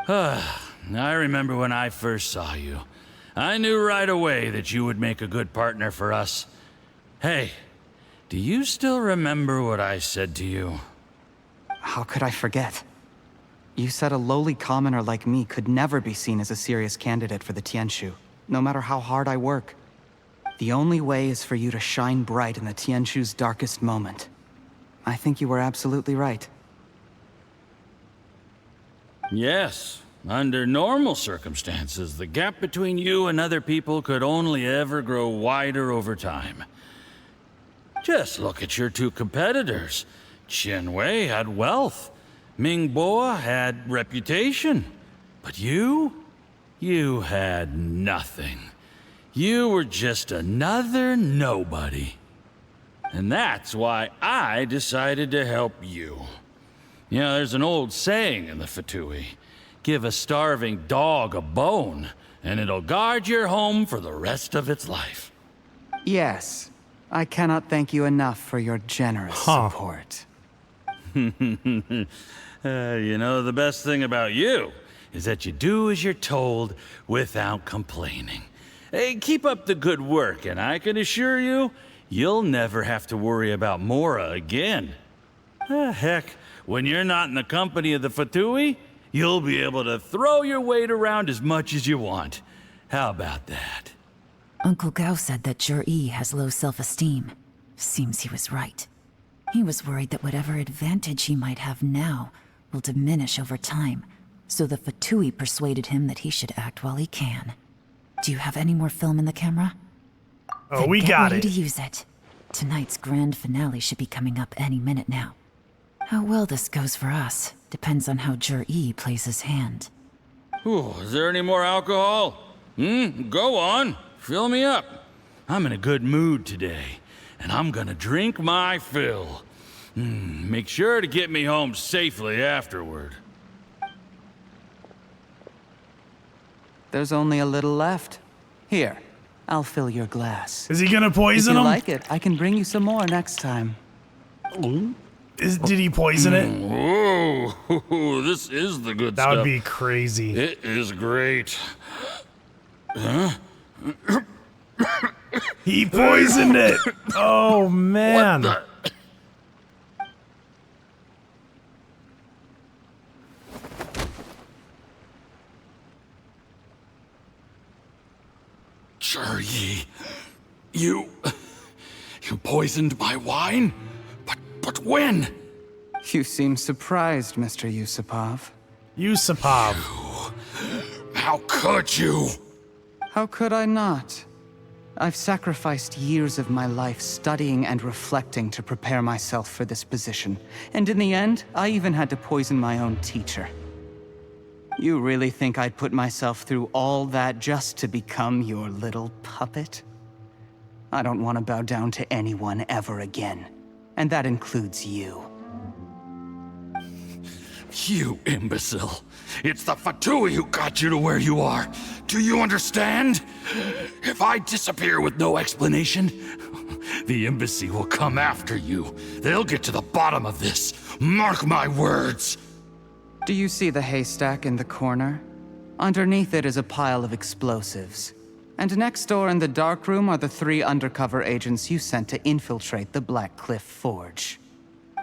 I remember when I first saw you. I knew right away that you would make a good partner for us. Hey, do you still remember what I said to you? How could I forget? You said a lowly commoner like me could never be seen as a serious candidate for the Tianshu, no matter how hard I work. The only way is for you to shine bright in the Tianshu's darkest moment. I think you were absolutely right. Yes. Under normal circumstances, the gap between you and other people could only ever grow wider over time. Just look at your two competitors. Qianwei had wealth. Mingbo had reputation. But you had nothing. You were just another nobody. And that's why I decided to help you. You know, there's an old saying in the Fatui. Give a starving dog a bone, and it'll guard your home for the rest of its life. Yes. I cannot thank you enough for your generous support. You know, the best thing about you is that you do as you're told without complaining. Hey, keep up the good work, and I can assure you, you'll never have to worry about Mora again. Heck, when you're not in the company of the Fatui, you'll be able to throw your weight around as much as you want. How about that? Uncle Gao said that Zhiyi has low self-esteem. Seems he was right. He was worried that whatever advantage he might have now will diminish over time, so the Fatui persuaded him that he should act while he can. Do you have any more film in the camera? Oh, Then we get got ready it. to use it. Tonight's grand finale should be coming up any minute now. How well this goes for us depends on how Zhiyi plays his hand. Ooh, is there any more alcohol? Go on. Fill me up. I'm in a good mood today, and I'm gonna drink my fill. Make sure to get me home safely afterward. There's only a little left. Here, I'll fill your glass. Is he gonna If poison you him? like it, I can bring you some more next time. Did he poison it? Whoa, this is the good That stuff. would be crazy. It is great. He poisoned it. Oh man. What Zhiyi, you poisoned my wine? But when? You seem surprised, Mr. Yusupov. Yusupov. How could you? How could I not? I've sacrificed years of my life studying and reflecting to prepare myself for this position. And in the end, I even had to poison my own teacher. You really think I'd put myself through all that just to become your little puppet? I don't want to bow down to anyone ever again. And that includes you. You imbecile. It's the Fatui who got you to where you are. Do you understand? If I disappear with no explanation, the embassy will come after you. They'll get to the bottom of this. Mark my words. Do you see the haystack in the corner? Underneath it is a pile of explosives. And next door in the dark room are the 3 undercover agents you sent to infiltrate the Black Cliff Forge.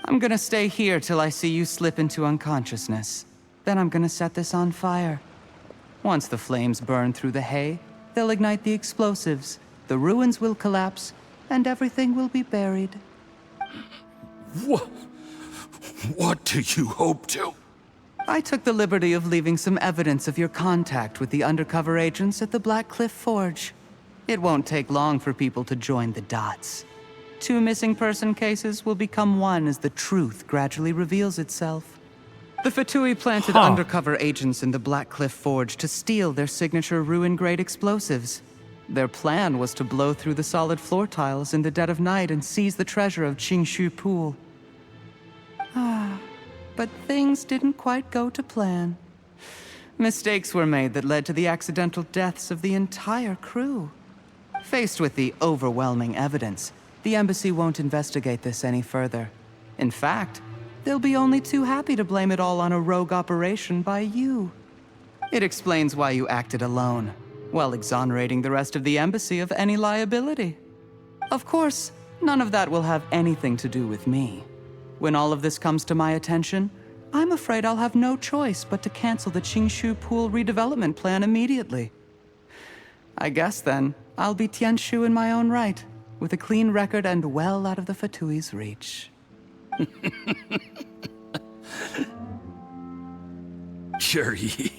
I'm gonna stay here till I see you slip into unconsciousness. Then I'm gonna set this on fire. Once the flames burn through the hay, they'll ignite the explosives, the ruins will collapse, and everything will be buried. What do you hope to? I took the liberty of leaving some evidence of your contact with the undercover agents at the Black Cliff Forge. It won't take long for people to join the dots. 2 missing person cases will become one as the truth gradually reveals itself. The Fatui planted undercover agents in the Black Cliff Forge to steal their signature ruin-grade explosives. Their plan was to blow through the solid floor tiles in the dead of night and seize the treasure of Qingshu Pool. But things didn't quite go to plan. Mistakes were made that led to the accidental deaths of the entire crew. Faced with the overwhelming evidence, the embassy won't investigate this any further. In fact, they'll be only too happy to blame it all on a rogue operation by you. It explains why you acted alone, while exonerating the rest of the embassy of any liability. Of course, none of that will have anything to do with me. When all of this comes to my attention, I'm afraid I'll have no choice but to cancel the Qingshu Pool redevelopment plan immediately. I guess then, I'll be Tianshu in my own right, with a clean record and well out of the Fatui's reach. Zhiyi,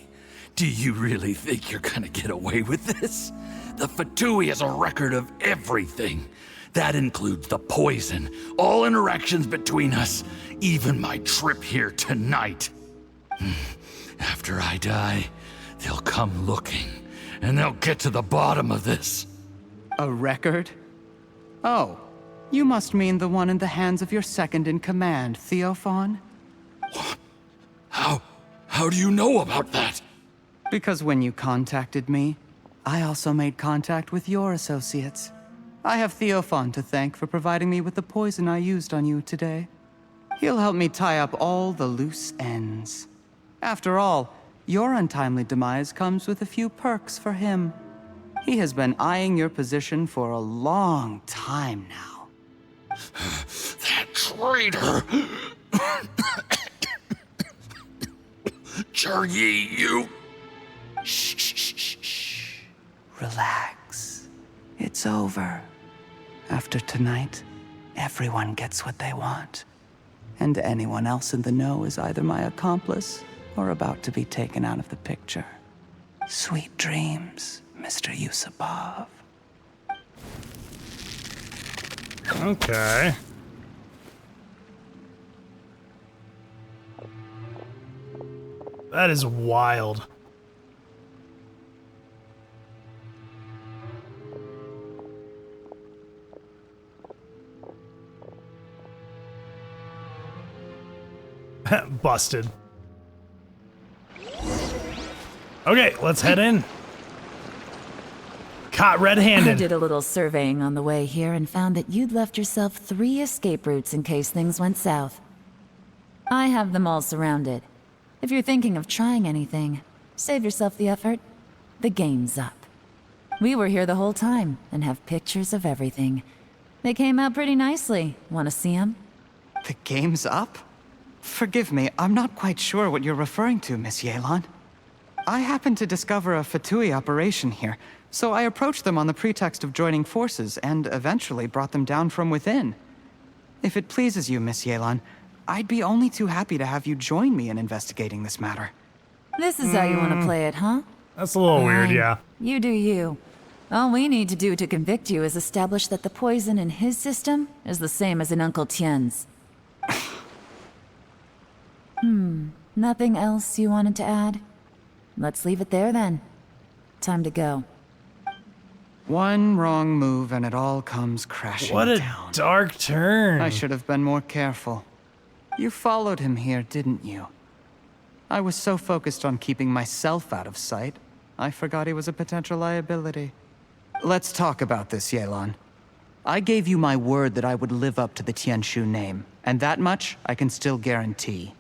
do you really think you're gonna get away with this? The Fatui has a record of everything. That includes the poison, all interactions between us, even my trip here tonight. After I die, they'll come looking, and they'll get to the bottom of this. A record? Oh, you must mean the one in the hands of your second-in-command, Theophan? What? How do you know about that? Because when you contacted me, I also made contact with your associates. I have Theophan to thank for providing me with the poison I used on you today. He'll help me tie up all the loose ends. After all, your untimely demise comes with a few perks for him. He has been eyeing your position for a long time now. That traitor! Zhiyi, you... Shh. Relax. It's over. After tonight, everyone gets what they want. And anyone else in the know is either my accomplice or about to be taken out of the picture. Sweet dreams, Mr. Yusupov. Okay. That is wild. Busted. Okay, let's head in. Caught I red-handed. did a little surveying on the way here and found that you'd left yourself 3 escape routes in case things went south. I have them all surrounded. If you're thinking of trying anything, save yourself the effort. The game's up. We were here the whole time and have pictures of everything. They came out pretty nicely. Want to see them? The game's up? Forgive me, I'm not quite sure what you're referring to, Miss Yelan. I happened to discover a Fatui operation here, so I approached them on the pretext of joining forces and eventually brought them down from within. If it pleases you, Miss Yelan, I'd be only too happy to have you join me in investigating this matter. This is how you want to play it, huh? That's a little weird, Fine. yeah. You do you. All we need to do to convict you is establish that the poison in his system is the same as in Uncle Tien's. Nothing else you wanted to add? Let's leave it there then. Time to go. One wrong move and it all comes crashing What a down. dark turn. I should have been more careful. You followed him here, didn't you? I was so focused on keeping myself out of sight, I forgot he was a potential liability. Let's talk about this, Yelan. I gave you my word that I would live up to the Tianshu name, and that much I can still guarantee.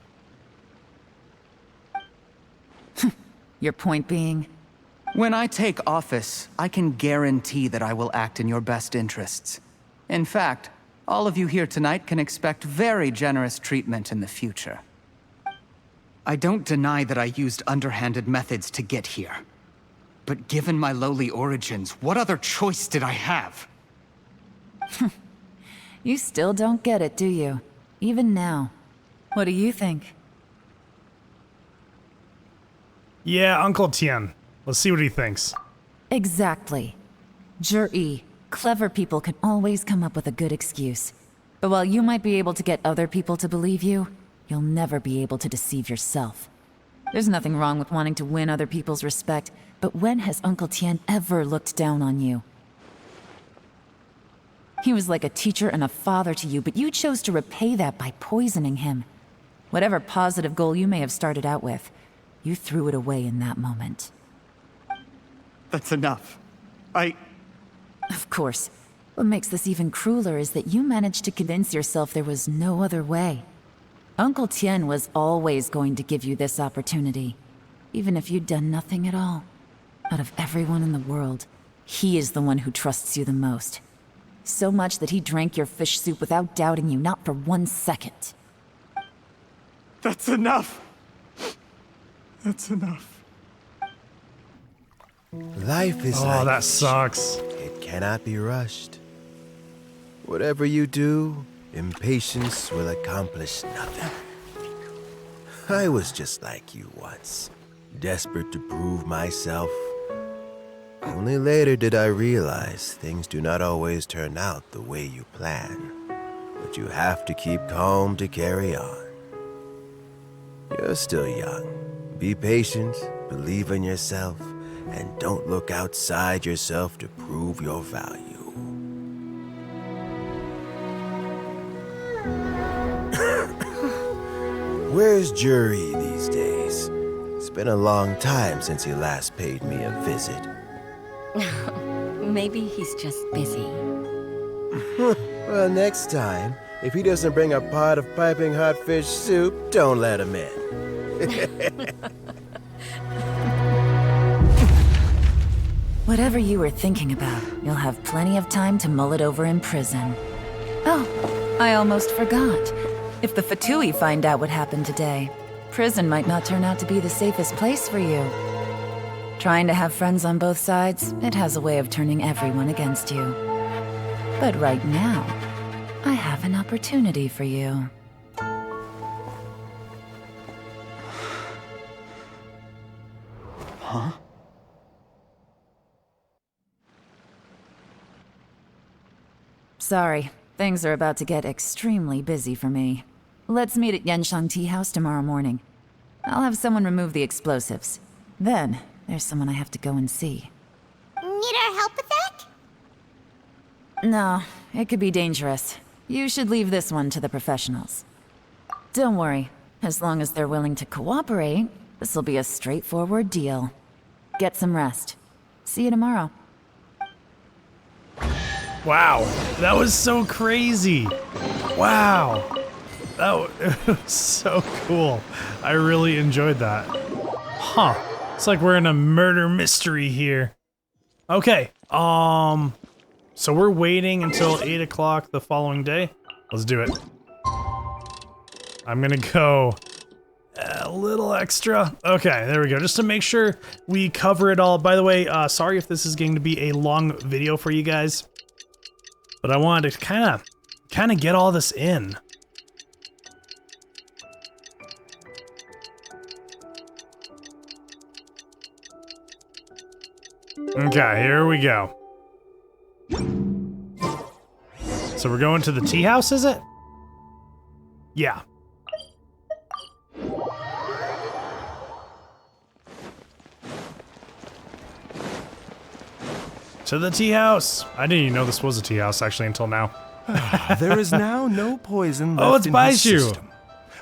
Your point being? When I take office, I can guarantee that I will act in your best interests. In fact, all of you here tonight can expect very generous treatment in the future. I don't deny that I used underhanded methods to get here. But given my lowly origins, what other choice did I have? You still don't get it, do you? Even now. What do you think? Yeah, Uncle Tien. Let's see what he thinks. Exactly. Zhiyi, clever people can always come up with a good excuse. But while you might be able to get other people to believe you, you'll never be able to deceive yourself. There's nothing wrong with wanting to win other people's respect, but when has Uncle Tien ever looked down on you? He was like a teacher and a father to you, but you chose to repay that by poisoning him. Whatever positive goal you may have started out with, you threw it away in that moment. That's enough. Of course. What makes this even crueler is that you managed to convince yourself there was no other way. Uncle Tien was always going to give you this opportunity, even if you'd done nothing at all. Out of everyone in the world, he is the one who trusts you the most. So much that he drank your fish soup without doubting you, not for 1 second. That's enough. That's enough. Life is Oh, like that sucks. it cannot be rushed. Whatever you do, impatience will accomplish nothing. I was just like you once, desperate to prove myself. Only later did I realize things do not always turn out the way you plan, but you have to keep calm to carry on. You're still young. Be patient, believe in yourself, and don't look outside yourself to prove your value. Where's Zhiyi these days? It's been a long time since he last paid me a visit. Maybe he's just busy. Well, next time, if he doesn't bring a pot of piping hot fish soup, don't let him in. Whatever you were thinking about, you'll have plenty of time to mull it over in prison. Oh, I almost forgot. If the Fatui find out what happened today, prison might not turn out to be the safest place for you. Trying to have friends on both sides, it has a way of turning everyone against you. But right now, I have an opportunity for you. Huh? Sorry, things are about to get extremely busy for me. Let's meet at Yanshang Tea House tomorrow morning. I'll have someone remove the explosives. Then, there's someone I have to go and see. Need our help with that? No, it could be dangerous. You should leave this one to the professionals. Don't worry, as long as they're willing to cooperate, this'll be a straightforward deal. Get some rest. See you tomorrow. Wow, that was so crazy. Wow. It was so cool. I really enjoyed that. Huh. It's like we're in a murder mystery here. Okay, so we're waiting until 8 o'clock the following day. Let's do it. I'm gonna go a little extra. Okay, there we go. Just to make sure we cover it all. By the way, sorry if this is going to be a long video for you guys, but I wanted to kind of get all this in. Okay, here we go. So we're going to the tea house, is it? Yeah. To the tea house. I didn't even know this was a tea house actually until now. There is now no poison Oh, left it's in his Baishu. system.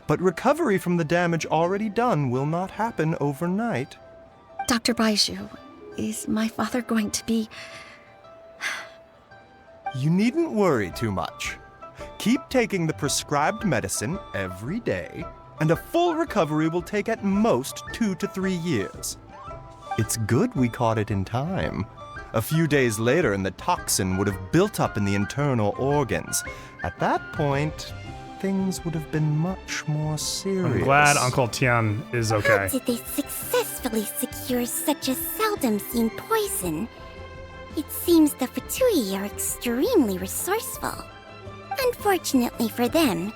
But recovery from the damage already done will not happen overnight. Dr. Baishu, is my father going to be... You needn't worry too much. Keep taking the prescribed medicine every day, and a full recovery will take at most 2 to 3 years. It's good we caught it in time. A few days later, and the toxin would have built up in the internal organs. At that point, things would have been much more serious. I'm glad Uncle Tian is okay. How did they successfully secure such a seldom seen poison? It seems the Fatui are extremely resourceful. Unfortunately for them,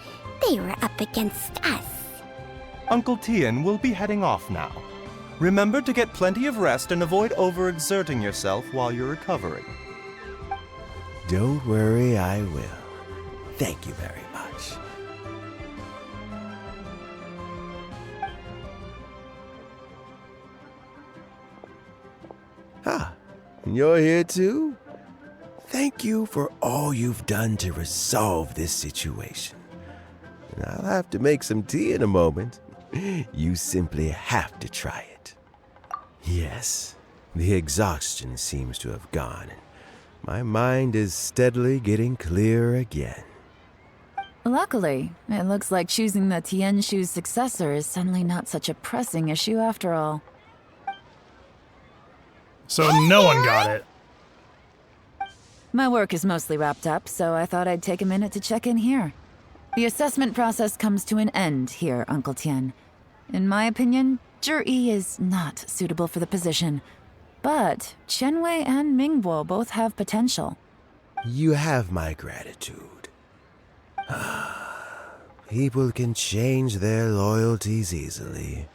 they were up against us. Uncle Tian will be heading off now. Remember to get plenty of rest and avoid overexerting yourself while you're recovering. Don't worry, I will. Thank you very much. Ah, you're here too? Thank you for all you've done to resolve this situation. I'll have to make some tea in a moment. You simply have to try it. Yes, the exhaustion seems to have gone. My mind is steadily getting clearer again. Luckily, it looks like choosing the Tianshu's successor is suddenly not such a pressing issue after all. So no one got it. My work is mostly wrapped up, so I thought I'd take a minute to check in here. The assessment process comes to an end here, Uncle Tian. In my opinion, Zhiyi is not suitable for the position, but Qianwei and Mingbo both have potential. You have my gratitude. People can change their loyalties easily.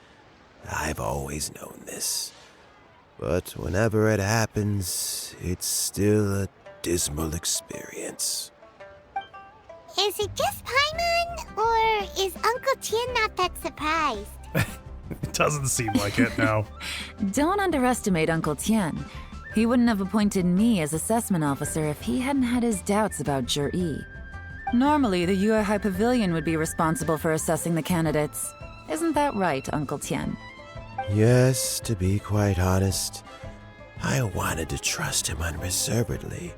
I've always known this. But whenever it happens, it's still a dismal experience. Is it just Paimon, or is Uncle Tian not that surprised? It doesn't seem like it, no. Don't underestimate Uncle Tian. He wouldn't have appointed me as assessment officer if he hadn't had his doubts about Zhiyi. Normally, the Yuehai Pavilion would be responsible for assessing the candidates. Isn't that right, Uncle Tian? Yes, to be quite honest, I wanted to trust him unreservedly.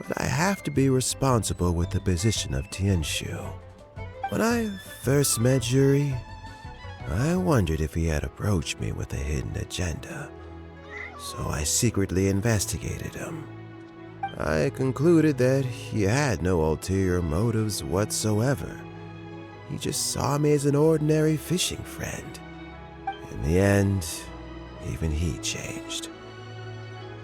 But I have to be responsible with the position of Tianshu. When I first met Zhiyi, I wondered if he had approached me with a hidden agenda. So I secretly investigated him. I concluded that he had no ulterior motives whatsoever. He just saw me as an ordinary fishing friend. In the end, even he changed.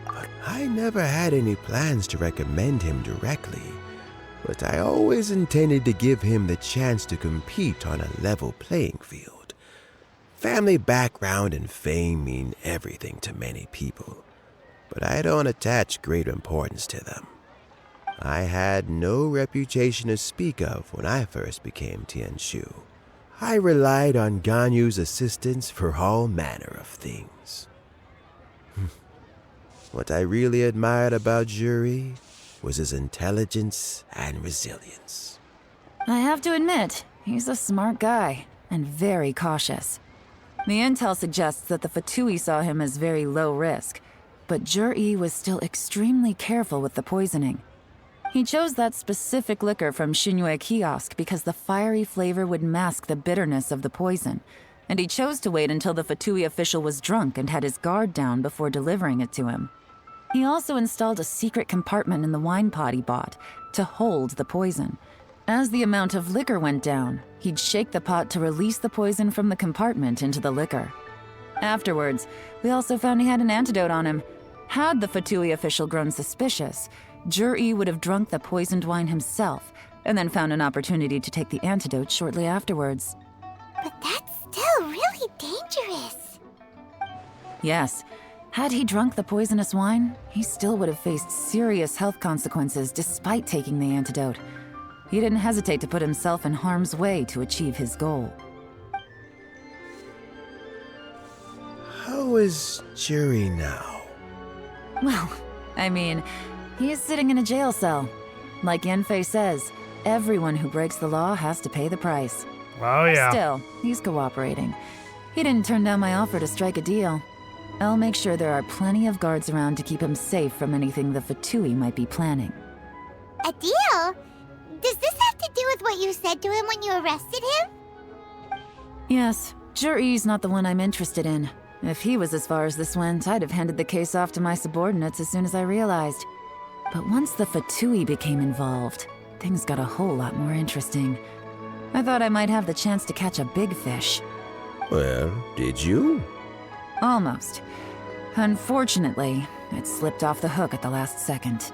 But I never had any plans to recommend him directly, but I always intended to give him the chance to compete on a level playing field. Family background and fame mean everything to many people, but I don't attach great importance to them. I had no reputation to speak of when I first became Tianshu. I relied on Ganyu's assistance for all manner of things. What I really admired about Zhiyi was his intelligence and resilience. I have to admit, he's a smart guy, and very cautious. The intel suggests that the Fatui saw him as very low risk, but Zhiyi was still extremely careful with the poisoning. He chose that specific liquor from Xinyue kiosk because the fiery flavor would mask the bitterness of the poison, and he chose to wait until the Fatui official was drunk and had his guard down before delivering it to him. He also installed a secret compartment in the wine pot he bought to hold the poison. As the amount of liquor went down, he'd shake the pot to release the poison from the compartment into the liquor. Afterwards, we also found he had an antidote on him. Had the Fatui official grown suspicious, Zhiyi would have drunk the poisoned wine himself, and then found an opportunity to take the antidote shortly afterwards. But that's still really dangerous. Yes. Had he drunk the poisonous wine, he still would have faced serious health consequences despite taking the antidote. He didn't hesitate to put himself in harm's way to achieve his goal. How is Zhiyi now? Well, I mean, he is sitting in a jail cell. Like Yanfei says, everyone who breaks the law has to pay the price. Oh, yeah. Still, he's cooperating. He didn't turn down my offer to strike a deal. I'll make sure there are plenty of guards around to keep him safe from anything the Fatui might be planning. A deal? Does this have to do with what you said to him when you arrested him? Yes, Zhiyi's not the one I'm interested in. If he was as far as this went, I'd have handed the case off to my subordinates as soon as I realized. But once the Fatui became involved, things got a whole lot more interesting. I thought I might have the chance to catch a big fish. Well, did you? Almost. Unfortunately, it slipped off the hook at the last second.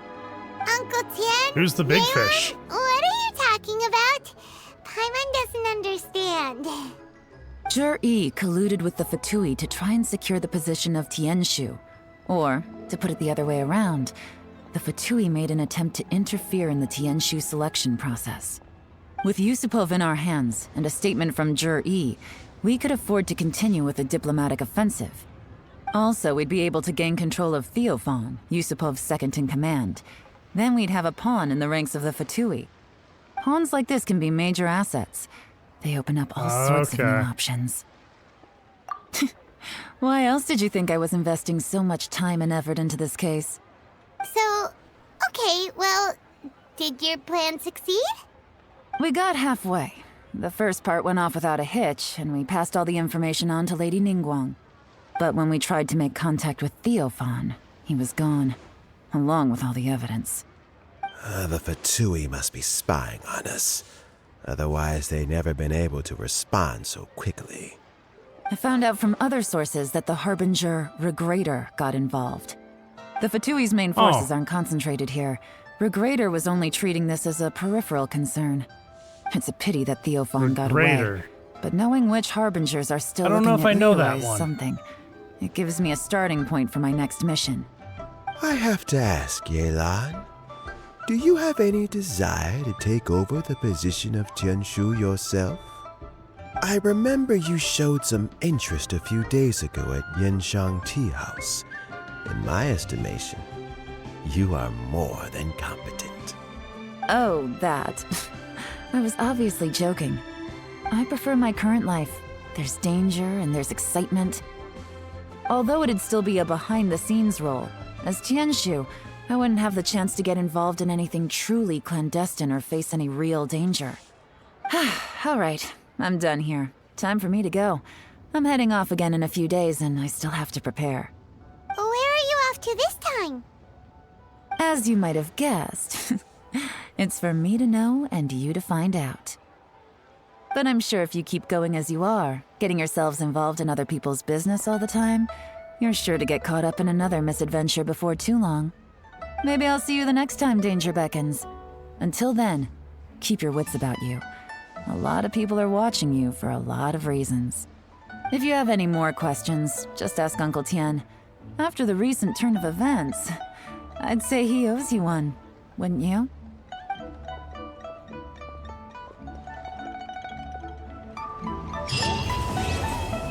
Uncle Tian? Who's the big Yelan, fish? What are you talking about? Paimon doesn't understand. Zhiyi colluded with the Fatui to try and secure the position of Tianshu. Or, to put it the other way around, the Fatui made an attempt to interfere in the Tianshu selection process. With Yusupov in our hands and a statement from Zhiyi, we could afford to continue with a diplomatic offensive. Also, we'd be able to gain control of Theophan, Yusupov's second-in-command. Then we'd have a pawn in the ranks of the Fatui. Pawns like this can be major assets. They open up all sorts of new options. Why else did you think I was investing so much time and effort into this case? So, okay, well, did your plan succeed? We got halfway. The first part went off without a hitch, and we passed all the information on to Lady Ningguang. But when we tried to make contact with Theophan, he was gone, along with all the evidence. The Fatui must be spying on us. Otherwise, they'd never been able to respond so quickly. I found out from other sources that the Harbinger Regrator got involved. The Fatui's main forces aren't concentrated here. Regrator was only treating this as a peripheral concern. It's a pity that Theophan got away. But knowing which Harbingers are still looking at Neewer is something. It gives me a starting point for my next mission. I have to ask, Yelan, do you have any desire to take over the position of Tianshu yourself? I remember you showed some interest a few days ago at Yanshang Tea House. In my estimation, you are more than competent. Oh, that. I was obviously joking. I prefer my current life. There's danger and there's excitement. Although it'd still be a behind-the-scenes role, as Tianshu, I wouldn't have the chance to get involved in anything truly clandestine or face any real danger. All right, I'm done here. Time for me to go. I'm heading off again in a few days, and I still have to prepare. Where are you off to this time? As you might have guessed, it's for me to know and you to find out. But I'm sure if you keep going as you are, getting yourselves involved in other people's business all the time, you're sure to get caught up in another misadventure before too long. Maybe I'll see you the next time danger beckons. Until then, keep your wits about you. A lot of people are watching you for a lot of reasons. If you have any more questions, just ask Uncle Tian. After the recent turn of events, I'd say he owes you one, wouldn't you?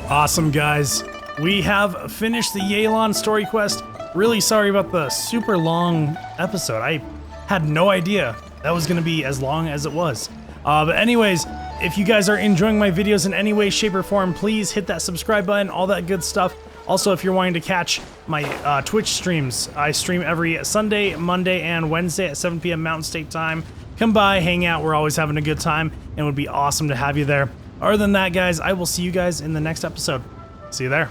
Awesome, guys. We have finished the Yelan story quest. Really sorry about the super long episode. I had no idea that was going to be as long as it was. But anyways, if you guys are enjoying my videos in any way, shape, or form, please hit that subscribe button, all that good stuff. Also, if you're wanting to catch my Twitch streams, I stream every Sunday, Monday, and Wednesday at 7 p.m. Mountain State Time. Come by, hang out. We're always having a good time, and it would be awesome to have you there. Other than that, guys, I will see you guys in the next episode. See you there.